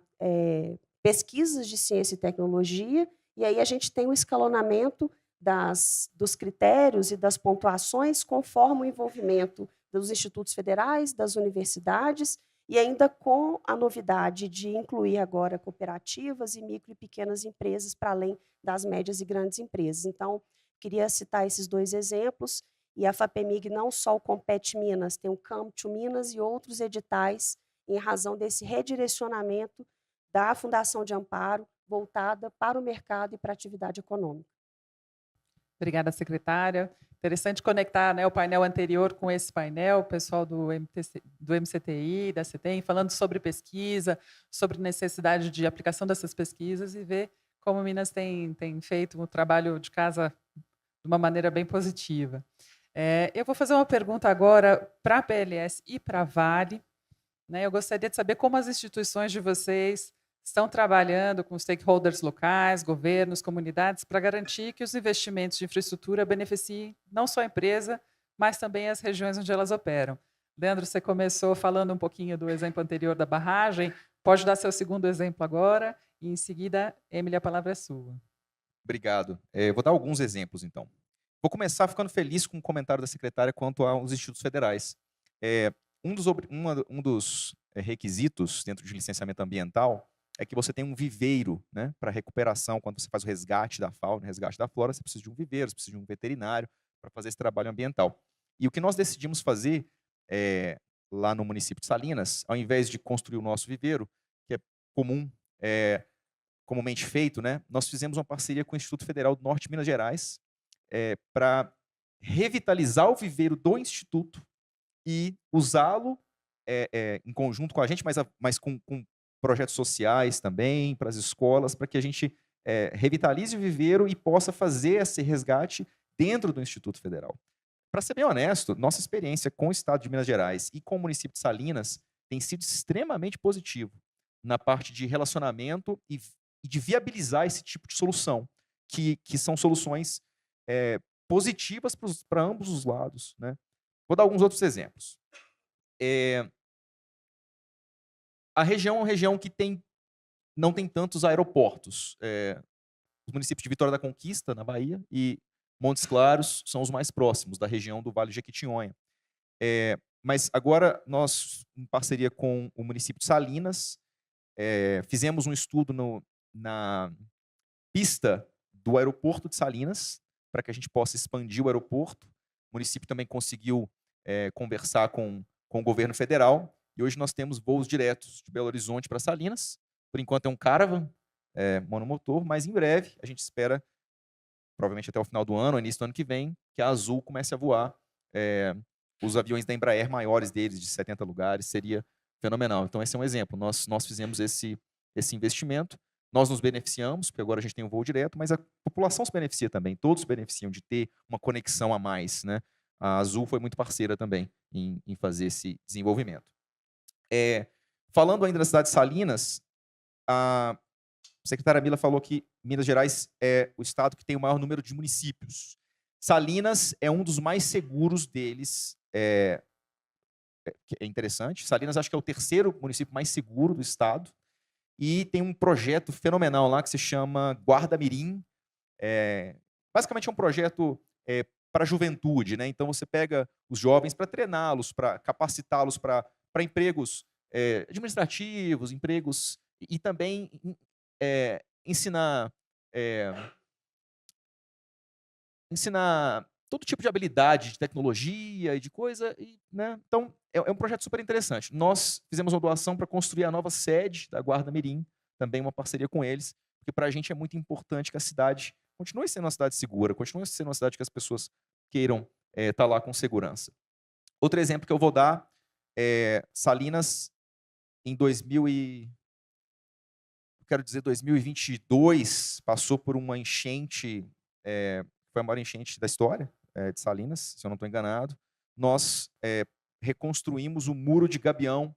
pesquisas de ciência e tecnologia, e aí a gente tem o escalonamento dos critérios e das pontuações conforme o envolvimento dos institutos federais, das universidades e ainda com a novidade de incluir agora cooperativas e micro e pequenas empresas, para além das médias e grandes empresas. Então, queria citar esses 2 exemplos, e a FAPEMIG não só o Compete Minas, tem o Come to Minas e outros editais, em razão desse redirecionamento da Fundação de Amparo, voltada para o mercado e para a atividade econômica. Obrigada, secretária. Interessante conectar, né, o painel anterior com esse painel, o pessoal do MCTI, da CETEM, falando sobre pesquisa, sobre necessidade de aplicação dessas pesquisas e ver como Minas tem feito um trabalho de casa de uma maneira bem positiva. Eu vou fazer uma pergunta agora para a PLS e para a Vale. Né, eu gostaria de saber como as instituições de vocês estão trabalhando com stakeholders locais, governos, comunidades, para garantir que os investimentos de infraestrutura beneficiem não só a empresa, mas também as regiões onde elas operam. Leandro, você começou falando um pouquinho do exemplo anterior da barragem, pode dar seu segundo exemplo agora, e em seguida, Emily, a palavra é sua. Obrigado. Eu vou dar alguns exemplos, então. Vou começar ficando feliz com o comentário da secretária quanto aos institutos federais. Um dos requisitos dentro de licenciamento ambiental é que você tem um viveiro, né, para recuperação. Quando você faz o resgate da fauna, resgate da flora, você precisa de um viveiro, você precisa de um veterinário para fazer esse trabalho ambiental. E o que nós decidimos fazer lá no município de Salinas, ao invés de construir o nosso viveiro, que é comumente feito, né, nós fizemos uma parceria com o Instituto Federal do Norte de Minas Gerais para revitalizar o viveiro do Instituto e usá-lo em conjunto com a gente, mas com projetos sociais também, para as escolas, para que a gente revitalize o viveiro e possa fazer esse resgate dentro do Instituto Federal. Para ser bem honesto, nossa experiência com o Estado de Minas Gerais e com o município de Salinas tem sido extremamente positivo na parte de relacionamento e de viabilizar esse tipo de solução, que são soluções positivas para ambos os lados, né? Vou dar alguns outros exemplos. A região é uma região que não tem tantos aeroportos. Os municípios de Vitória da Conquista, na Bahia, e Montes Claros são os mais próximos da região do Vale de Jequitinhonha. Mas agora nós, em parceria com o município de Salinas, fizemos um estudo na pista do aeroporto de Salinas, para que a gente possa expandir o aeroporto. O município também conseguiu conversar com o governo federal, e hoje nós temos voos diretos de Belo Horizonte para Salinas. Por enquanto é um Caravan monomotor, mas em breve a gente espera, provavelmente até o final do ano, início do ano que vem, que a Azul comece a voar os aviões da Embraer maiores deles, de 70 lugares, seria fenomenal. Então esse é um exemplo. Nós fizemos esse investimento, nós nos beneficiamos, porque agora a gente tem um voo direto, mas a população se beneficia também, todos se beneficiam de ter uma conexão a mais, né? A Azul foi muito parceira também em fazer esse desenvolvimento. Falando ainda da cidade de Salinas, a secretária Mila falou que Minas Gerais é o estado que tem o maior número de municípios. Salinas é um dos mais seguros deles. É interessante. Salinas acho que é o terceiro município mais seguro do estado. E tem um projeto fenomenal lá que se chama Guarda Mirim. Basicamente é um projeto para a juventude, né? Então você pega os jovens para treiná-los, para capacitá-los para empregos administrativos, empregos, e também ensinar todo tipo de habilidade, de tecnologia e de coisa, né? Então é um projeto super interessante. Nós fizemos uma doação para construir a nova sede da Guarda Mirim, também uma parceria com eles, porque para a gente é muito importante que a cidade continue sendo uma cidade segura, continue sendo uma cidade que as pessoas queiram estar lá com segurança. Outro exemplo que eu vou dar Salinas, em 2022, passou por uma enchente, foi a maior enchente da história de Salinas, se eu não estou enganado. Nós reconstruímos o muro de gabião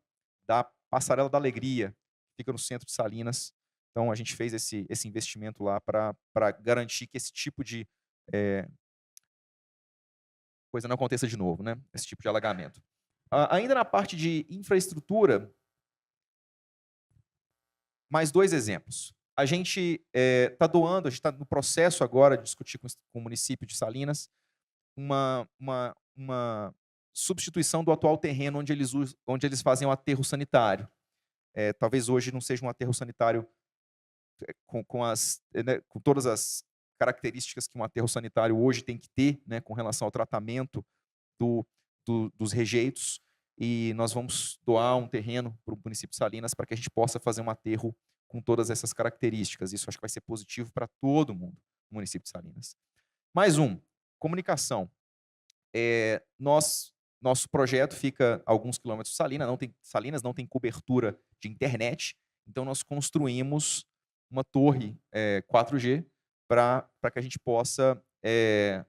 da Passarela da Alegria, que fica no centro de Salinas. Então, a gente fez esse investimento lá para garantir que esse tipo de coisa não aconteça de novo, né? Esse tipo de alagamento. Ainda na parte de infraestrutura, mais 2 exemplos. A gente está doando, a gente está no processo agora de discutir com o município de Salinas uma substituição do atual terreno onde eles fazem o aterro sanitário. Talvez hoje não seja um aterro sanitário com todas as características que um aterro sanitário hoje tem que ter, né, com relação ao tratamento dos rejeitos, e nós vamos doar um terreno para o município de Salinas para que a gente possa fazer um aterro com todas essas características. Isso acho que vai ser positivo para todo mundo no município de Salinas. Mais comunicação. Nosso projeto fica a alguns quilômetros de Salinas, não tem cobertura de internet, então nós construímos uma torre 4G para que a gente possa ter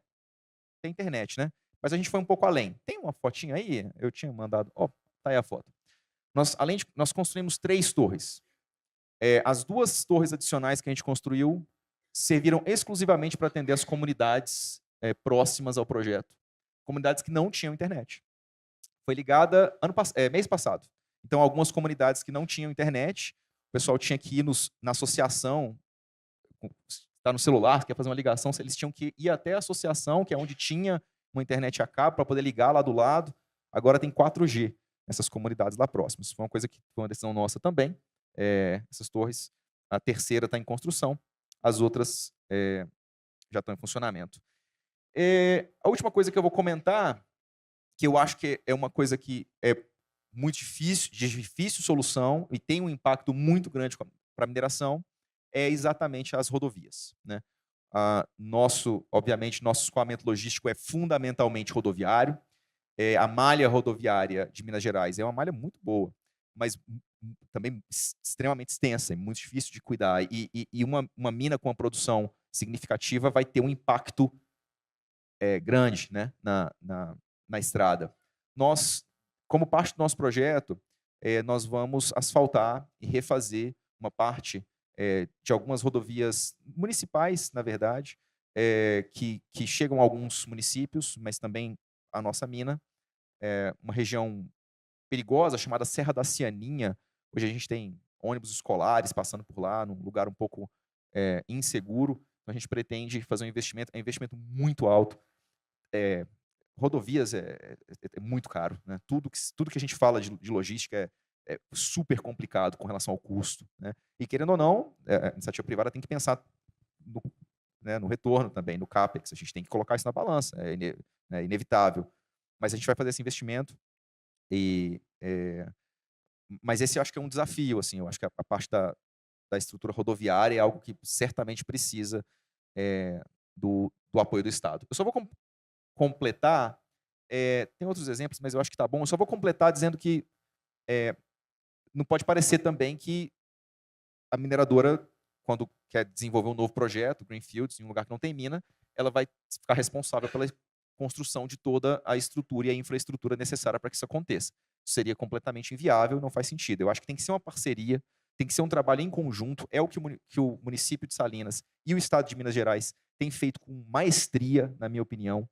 internet, né? Mas a gente foi um pouco além. Tem uma fotinha aí? Eu tinha mandado. Tá aí a foto. Nós construímos 3 torres. As 2 torres adicionais que a gente construiu serviram exclusivamente para atender as comunidades próximas ao projeto. Comunidades que não tinham internet. Foi ligada mês passado. Então, algumas comunidades que não tinham internet, o pessoal tinha que ir na associação, está no celular, quer fazer uma ligação, eles tinham que ir até a associação, que é onde tinha uma internet a cabo, para poder ligar lá do lado. Agora tem 4G nessas comunidades lá próximas. Foi uma coisa que foi uma decisão nossa também. Essas torres, a terceira está em construção, as outras já estão em funcionamento. A última coisa que eu vou comentar, que eu acho que é uma coisa que é muito difícil, de difícil solução e tem um impacto muito grande para a mineração, é exatamente as rodovias, né? Obviamente, nosso escoamento logístico é fundamentalmente rodoviário. A malha rodoviária de Minas Gerais é uma malha muito boa, mas também extremamente extensa, é muito difícil de cuidar. E uma mina com uma produção significativa vai ter um impacto grande, né, na estrada. Nós, como parte do nosso projeto, nós vamos asfaltar e refazer uma parte de algumas rodovias municipais, na verdade, que chegam a alguns municípios, mas também a nossa mina, uma região perigosa chamada Serra da Cianinha. Hoje a gente tem ônibus escolares passando por lá, num lugar um pouco inseguro. Então a gente pretende fazer um investimento muito alto. Rodovias é muito caro, né? Tudo que a gente fala de logística é super complicado com relação ao custo, né? E querendo ou não, a iniciativa privada tem que pensar no retorno também, no CAPEX. A gente tem que colocar isso na balança, é inevitável. Mas a gente vai fazer esse investimento. Mas esse eu acho que é um desafio, assim. Eu acho que a parte da estrutura rodoviária é algo que certamente precisa do apoio do Estado. Eu só vou completar, tem outros exemplos, mas eu acho que tá bom. Eu só vou completar dizendo que não pode parecer também que a mineradora, quando quer desenvolver um novo projeto, greenfields, em um lugar que não tem mina, ela vai ficar responsável pela construção de toda a estrutura e a infraestrutura necessária para que isso aconteça. Isso seria completamente inviável, não faz sentido. Eu acho que tem que ser uma parceria, tem que ser um trabalho em conjunto. É o que o município de Salinas e o estado de Minas Gerais têm feito com maestria, na minha opinião,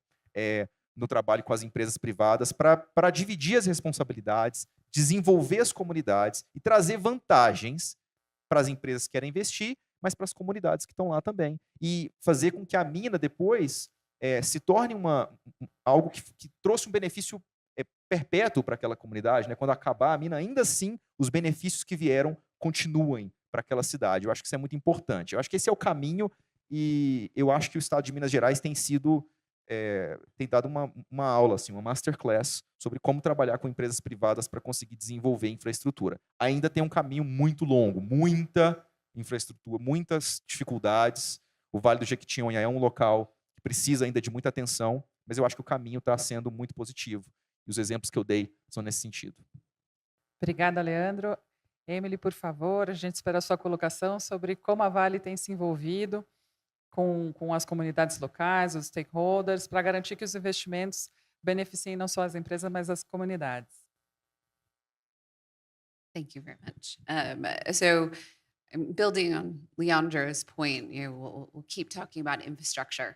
no trabalho com as empresas privadas, para dividir as responsabilidades, desenvolver as comunidades e trazer vantagens para as empresas que querem investir, mas para as comunidades que estão lá também. E fazer com que a mina depois se torne algo que trouxe um benefício perpétuo para aquela comunidade, né? Quando acabar a mina, ainda assim, os benefícios que vieram continuem para aquela cidade. Eu acho que isso é muito importante. Eu acho que esse é o caminho, e eu acho que o estado de Minas Gerais tem dado uma aula, assim, uma masterclass sobre como trabalhar com empresas privadas para conseguir desenvolver infraestrutura. Ainda tem um caminho muito longo, muita infraestrutura, muitas dificuldades. O Vale do Jequitinhonha é um local que precisa ainda de muita atenção, mas eu acho que o caminho está sendo muito positivo. E os exemplos que eu dei são nesse sentido. Obrigada, Leandro. Emily, por favor, a gente espera a sua colocação sobre como a Vale tem se envolvido com as comunidades locais, os stakeholders, para garantir que os investimentos beneficiem não só as empresas, mas as comunidades. Thank you very much. So, building on Leandro's point, we'll keep talking about infrastructure.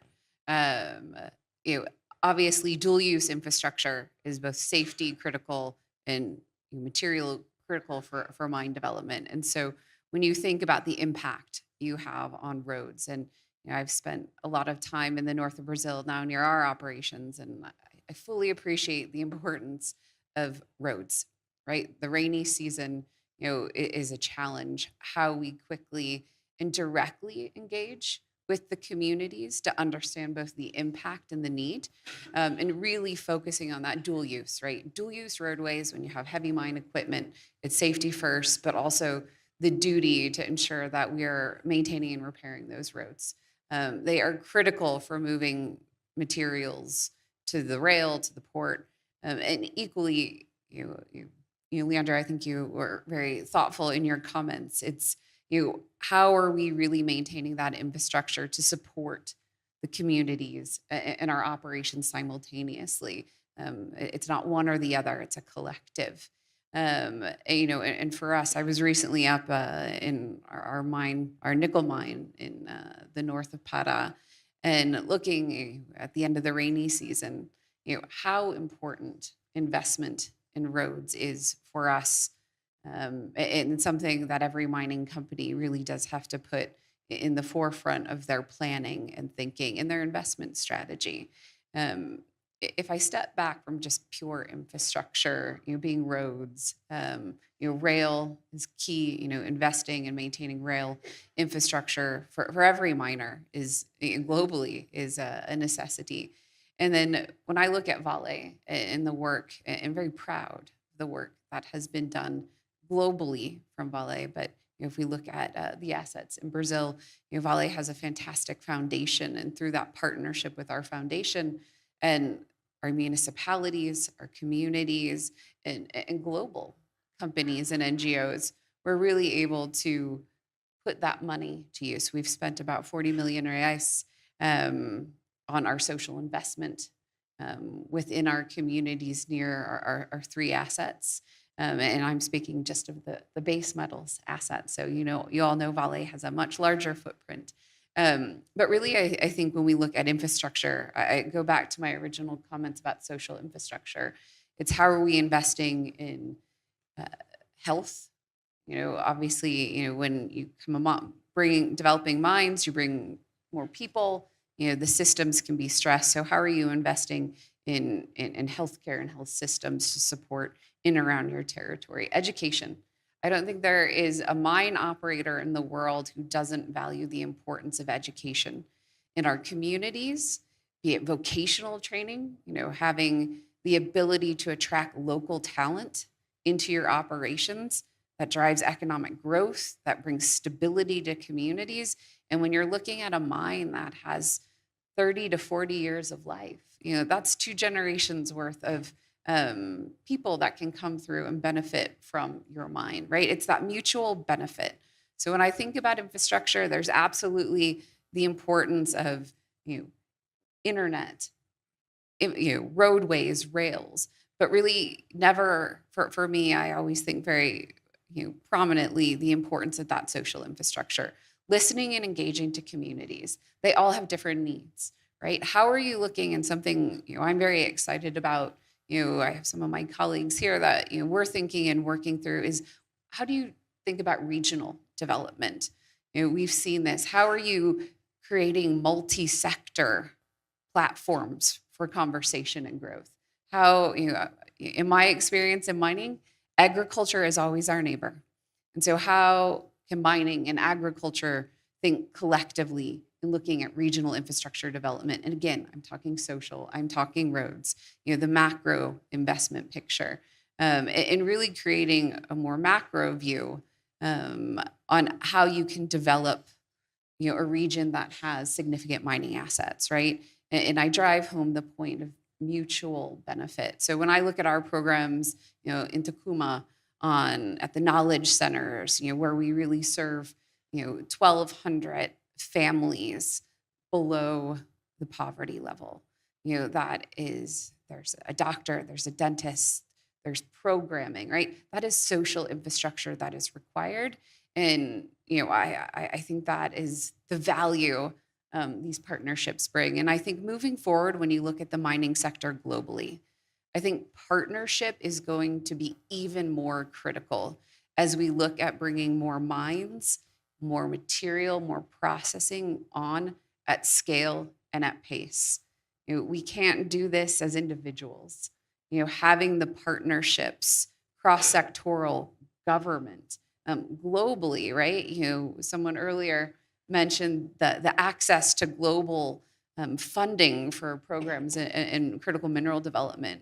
Obviously, dual-use infrastructure is both safety critical and material critical for mine development. And so, when you think about the impact you have on roads, and I've spent a lot of time in the north of Brazil now near our operations, and I fully appreciate the importance of roads, right? The rainy season, is a challenge. How we quickly and directly engage with the communities to understand both the impact and the need, and really focusing on that dual use, right? Dual use roadways, when you have heavy mine equipment, it's safety first, but also the duty to ensure that we are maintaining and repairing those roads. They are critical for moving materials to the rail, to the port, and equally, Leandro, I think you were very thoughtful in your comments. It's, how are we really maintaining that infrastructure to support the communities and our operations simultaneously? It's not one or the other, it's a collective. And for us, I was recently up in our mine, our nickel mine in the north of Para, and looking at the end of the rainy season, how important investment in roads is for us, and something that every mining company really does have to put in the forefront of their planning and thinking and their investment strategy. If I step back from just pure infrastructure, being roads, rail is key. Investing and maintaining rail infrastructure for every miner is globally is a necessity. And then when I look at Vale and the work, and very proud of the work that has been done globally from Vale, but if we look at the assets in Brazil, Vale has a fantastic foundation, and through that partnership with our foundation and our municipalities, our communities, and global companies and NGOs, we're really able to put that money to use. We've spent about 40 million reais on our social investment within our communities near our three assets. And I'm speaking just of the base metals assets. So, you all know Vale has a much larger footprint. But really, I think when we look at infrastructure, I go back to my original comments about social infrastructure. It's how are we investing in health? Obviously, when you come developing mines, you bring more people. The systems can be stressed. So how are you investing in healthcare and health systems to support in around your territory? Education. I don't think there is a mine operator in the world who doesn't value the importance of education in our communities, be it vocational training, having the ability to attract local talent into your operations that drives economic growth, that brings stability to communities. And when you're looking at a mine that has 30 to 40 years of life, that's 2 generations worth of people that can come through and benefit from your mine, right? It's that mutual benefit. So when I think about infrastructure, there's absolutely the importance of, internet, roadways, rails, but really never, for me, I always think very, prominently the importance of that social infrastructure, listening and engaging to communities. They all have different needs, right? How are you looking in something, I'm very excited about, I have some of my colleagues here that, we're thinking and working through is how do you think about regional development? We've seen this. How are you creating multi-sector platforms for conversation and growth? How, in my experience in mining, agriculture is always our neighbor. And so how can mining and agriculture think collectively in looking at regional infrastructure development? And again, I'm talking social, I'm talking roads, the macro investment picture, and really creating a more macro view on how you can develop, a region that has significant mining assets, right? And I drive home the point of mutual benefit. So when I look at our programs, in Tucumã at the knowledge centers, where we really serve, 1,200 families below the poverty level, there's a doctor, there's a dentist, there's programming, right? That is social infrastructure that is required. And, I think that is the value these partnerships bring. And I think moving forward, when you look at the mining sector globally, I think partnership is going to be even more critical as we look at bringing more mines, more material, more processing on at scale and at pace. We can't do this as individuals. Having the partnerships, cross-sectoral government, globally, right? Someone earlier mentioned the access to global funding for programs in critical mineral development.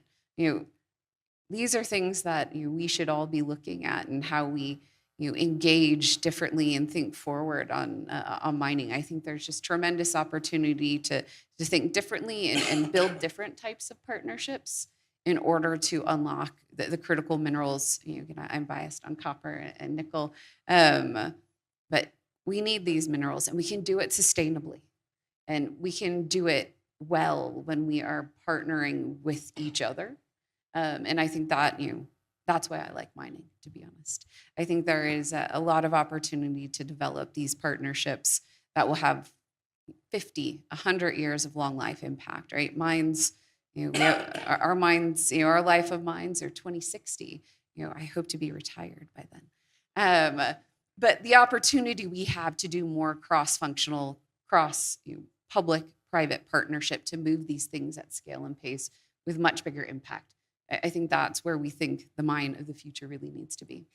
These are things that we should all be looking at, and how we engage differently and think forward on mining. I think there's just tremendous opportunity to think differently and build different types of partnerships in order to unlock the critical minerals. I'm biased on copper and nickel, but we need these minerals, and we can do it sustainably. And we can do it well when we are partnering with each other. And I think that, that's why I like mining, to be honest. I think there is a lot of opportunity to develop these partnerships that will have 50, 100 years of long life impact, right? Mines, our mines, our life of mines are 2060. I hope to be retired by then. But the opportunity we have to do more cross-functional, public-private partnership to move these things at scale and pace with much bigger impact. I think that's where we think the mine of the future really needs to be.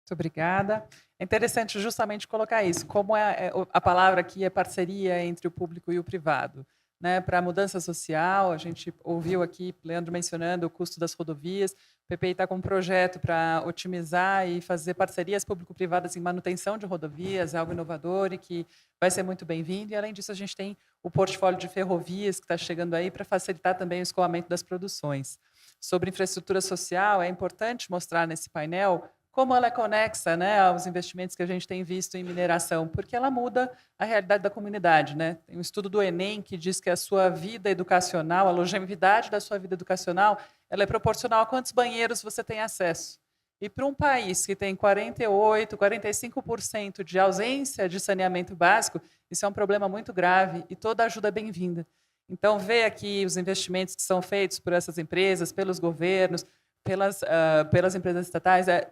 Muito obrigada. É interessante justamente colocar isso, como a palavra aqui é parceria entre o público e o privado. Né? Para a mudança social, a gente ouviu aqui Leandro mencionando o custo das rodovias. O PPI está com um projeto para otimizar e fazer parcerias público-privadas em manutenção de rodovias, é algo inovador e que vai ser muito bem-vindo. E, além disso, a gente tem o portfólio de ferrovias que está chegando aí para facilitar também o escoamento das produções. Sobre infraestrutura social, é importante mostrar nesse painel como ela é conexa, né, aos investimentos que a gente tem visto em mineração, porque ela muda a realidade da comunidade. Né? Tem um estudo do Enem que diz que a sua vida educacional, a longevidade da sua vida educacional, ela é proporcional a quantos banheiros você tem acesso. E para um país que tem 48%, 45% de ausência de saneamento básico, isso é um problema muito grave e toda ajuda é bem-vinda. Então, ver aqui os investimentos que são feitos por essas empresas, pelos governos, pelas empresas estatais, é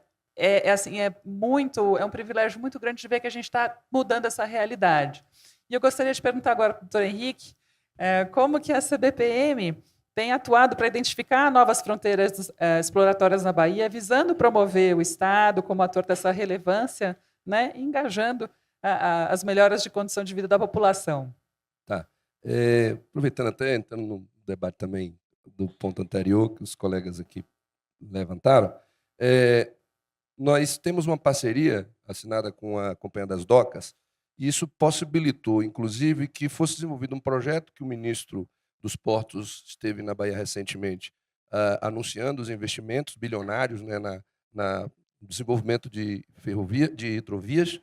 um privilégio muito grande de ver que a gente está mudando essa realidade. E eu gostaria de perguntar agora para o doutor Henrique como que a CBPM tem atuado para identificar novas fronteiras exploratórias na Bahia, visando promover o Estado como ator dessa relevância, né, e engajando as melhoras de condição de vida da população. Tá. Aproveitando até, entrando no debate também do ponto anterior, que os colegas aqui levantaram, nós temos uma parceria assinada com a Companhia das Docas, e isso possibilitou, inclusive, que fosse desenvolvido um projeto que o ministro dos Portos esteve na Bahia recentemente, anunciando os investimentos bilionários, né, no desenvolvimento de hidrovias,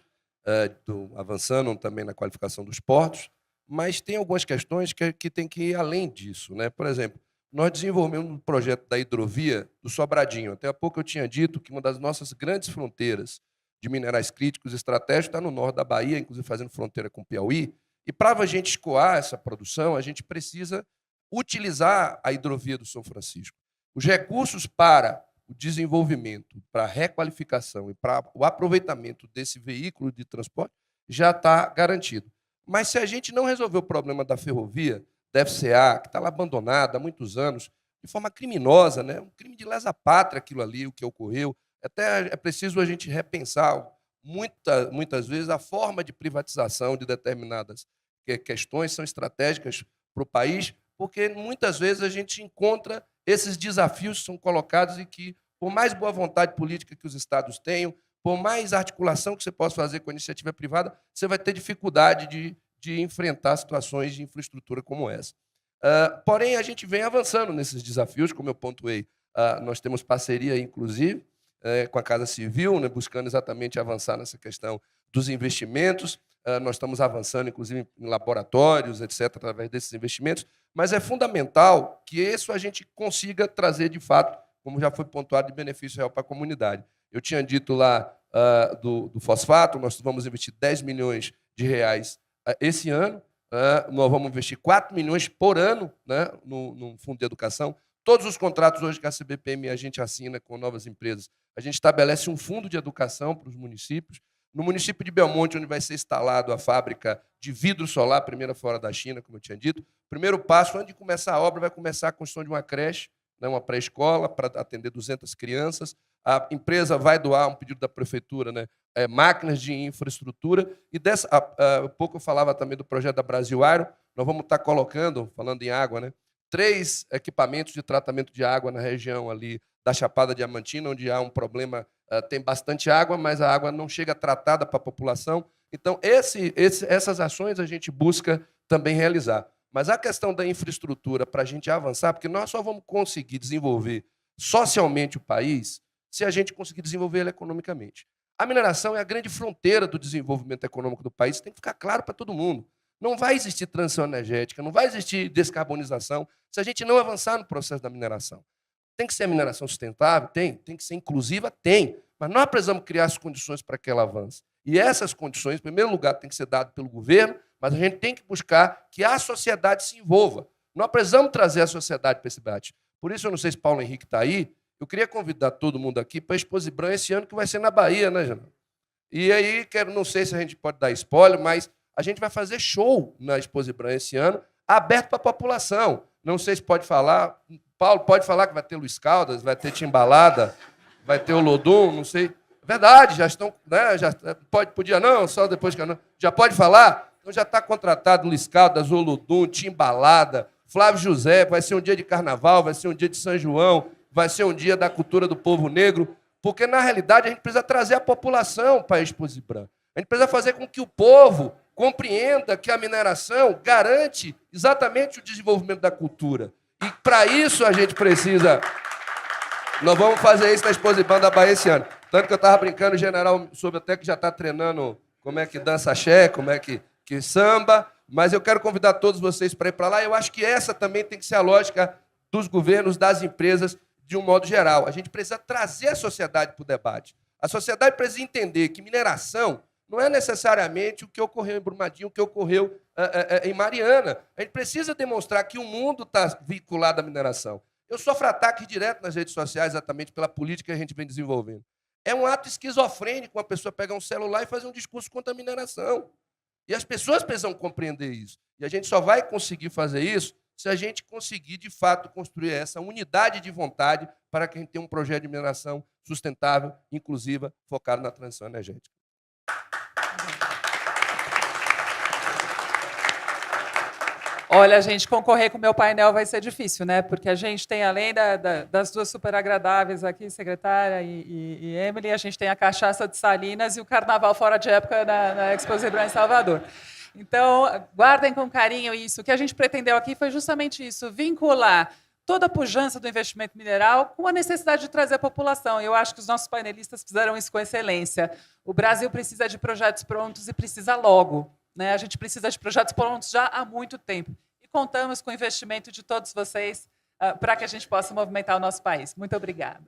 avançando também na qualificação dos portos, mas tem algumas questões que tem que ir além disso. Né? Por exemplo, nós desenvolvemos um projeto da hidrovia do Sobradinho. Até há pouco eu tinha dito que uma das nossas grandes fronteiras de minerais críticos estratégicos está no norte da Bahia, inclusive fazendo fronteira com o Piauí. E para a gente escoar essa produção, a gente precisa utilizar a hidrovia do São Francisco. Os recursos para o desenvolvimento, para a requalificação e para o aproveitamento desse veículo de transporte já está garantido. Mas se a gente não resolver o problema da ferrovia, da FCA, que está lá abandonada há muitos anos, de forma criminosa, né? Um crime de lesa-pátria aquilo ali, o que ocorreu. Até é preciso a gente repensar muitas vezes a forma de privatização de determinadas questões, são estratégicas para o país, porque muitas vezes a gente encontra esses desafios que são colocados e que, por mais boa vontade política que os estados tenham, por mais articulação que você possa fazer com a iniciativa privada, você vai ter dificuldade de enfrentar situações de infraestrutura como essa. Porém, a gente vem avançando nesses desafios, como eu pontuei. Nós temos parceria, inclusive, com a Casa Civil, né, buscando exatamente avançar nessa questão dos investimentos. Nós estamos avançando, inclusive, em laboratórios, etc., através desses investimentos, mas é fundamental que isso a gente consiga trazer, de fato, como já foi pontuado, de benefício real para a comunidade. Eu tinha dito lá do fosfato, nós vamos investir 10 milhões de reais esse ano, nós vamos investir 4 milhões por ano, né, no Fundo de Educação. Todos os contratos hoje que a CBPM a gente assina com novas empresas, a gente estabelece um fundo de educação para os municípios. No município de Belmonte, onde vai ser instalado a fábrica de vidro solar, a primeira fora da China, como eu tinha dito, primeiro passo, antes de começar a obra, vai começar a construção de uma creche, né, uma pré-escola, para atender 200 crianças. A empresa vai doar, um pedido da prefeitura, né, máquinas de infraestrutura. E há pouco eu falava também do projeto da Brasil Aero. Nós vamos estar colocando, falando em água, né, 3 equipamentos de tratamento de água na região ali da Chapada Diamantina, onde há um problema, tem bastante água, mas a água não chega tratada para a população. Então, essas ações a gente busca também realizar. Mas a questão da infraestrutura, para a gente avançar, porque nós só vamos conseguir desenvolver socialmente o país se a gente conseguir desenvolver ele economicamente. A mineração é a grande fronteira do desenvolvimento econômico do país, tem que ficar claro para todo mundo. Não vai existir transição energética, não vai existir descarbonização se a gente não avançar no processo da mineração. Tem que ser a mineração sustentável? Tem. Tem que ser inclusiva? Tem. Mas nós precisamos criar as condições para que ela avance. E essas condições, em primeiro lugar, tem que ser dado pelo governo, mas a gente tem que buscar que a sociedade se envolva. Nós precisamos trazer a sociedade para esse debate. Por isso, eu não sei se Paulo Henrique está aí, eu queria convidar todo mundo aqui para a Expo Zibran esse ano, que vai ser na Bahia, né, Janão? E aí, não sei se a gente pode dar spoiler, mas a gente vai fazer show na Expo Zibran esse ano, aberto para a população. Não sei se pode falar. Paulo, pode falar que vai ter Luiz Caldas, vai ter Timbalada, vai ter o Lodum, não sei. Verdade, já estão. Né, podia não, só depois que eu não. Já pode falar? Então já está contratado Luiz Caldas, Olodum, Timbalada, Flávio José, vai ser um dia de carnaval, vai ser um dia de São João, vai ser um dia da cultura do povo negro, porque, na realidade, a gente precisa trazer a população para a Expo Zibran. A gente precisa fazer com que o povo compreenda que a mineração garante exatamente o desenvolvimento da cultura. E, para isso, a gente precisa... Nós vamos fazer isso na Expo Zibran da Bahia esse ano. Tanto que eu estava brincando, o general soube até que já está treinando como é que dança axé, como é que samba, mas eu quero convidar todos vocês para ir para lá. Eu acho que essa também tem que ser a lógica dos governos, das empresas, de um modo geral. A gente precisa trazer a sociedade para o debate. A sociedade precisa entender que mineração não é necessariamente o que ocorreu em Brumadinho, o que ocorreu em Mariana. A gente precisa demonstrar que o mundo está vinculado à mineração. Eu sofro ataques direto nas redes sociais, exatamente pela política que a gente vem desenvolvendo. É um ato esquizofrênico uma pessoa pegar um celular e fazer um discurso contra a mineração. E as pessoas precisam compreender isso. E a gente só vai conseguir fazer isso se a gente conseguir, de fato, construir essa unidade de vontade para que a gente tenha um projeto de mineração sustentável, inclusiva, focado na transição energética. Olha, gente, concorrer com o meu painel vai ser difícil, né? Porque a gente tem, além das duas super agradáveis aqui, secretária e Emily, a gente tem a cachaça de Salinas e o carnaval fora de época na Expo Zibran em Salvador. Então, guardem com carinho isso. O que a gente pretendeu aqui foi justamente isso, vincular toda a pujança do investimento mineral com a necessidade de trazer a população. Eu acho que os nossos painelistas fizeram isso com excelência. O Brasil precisa de projetos prontos e precisa logo. Né? A gente precisa de projetos prontos já há muito tempo. E contamos com o investimento de todos vocês para que a gente possa movimentar o nosso país. Muito obrigada.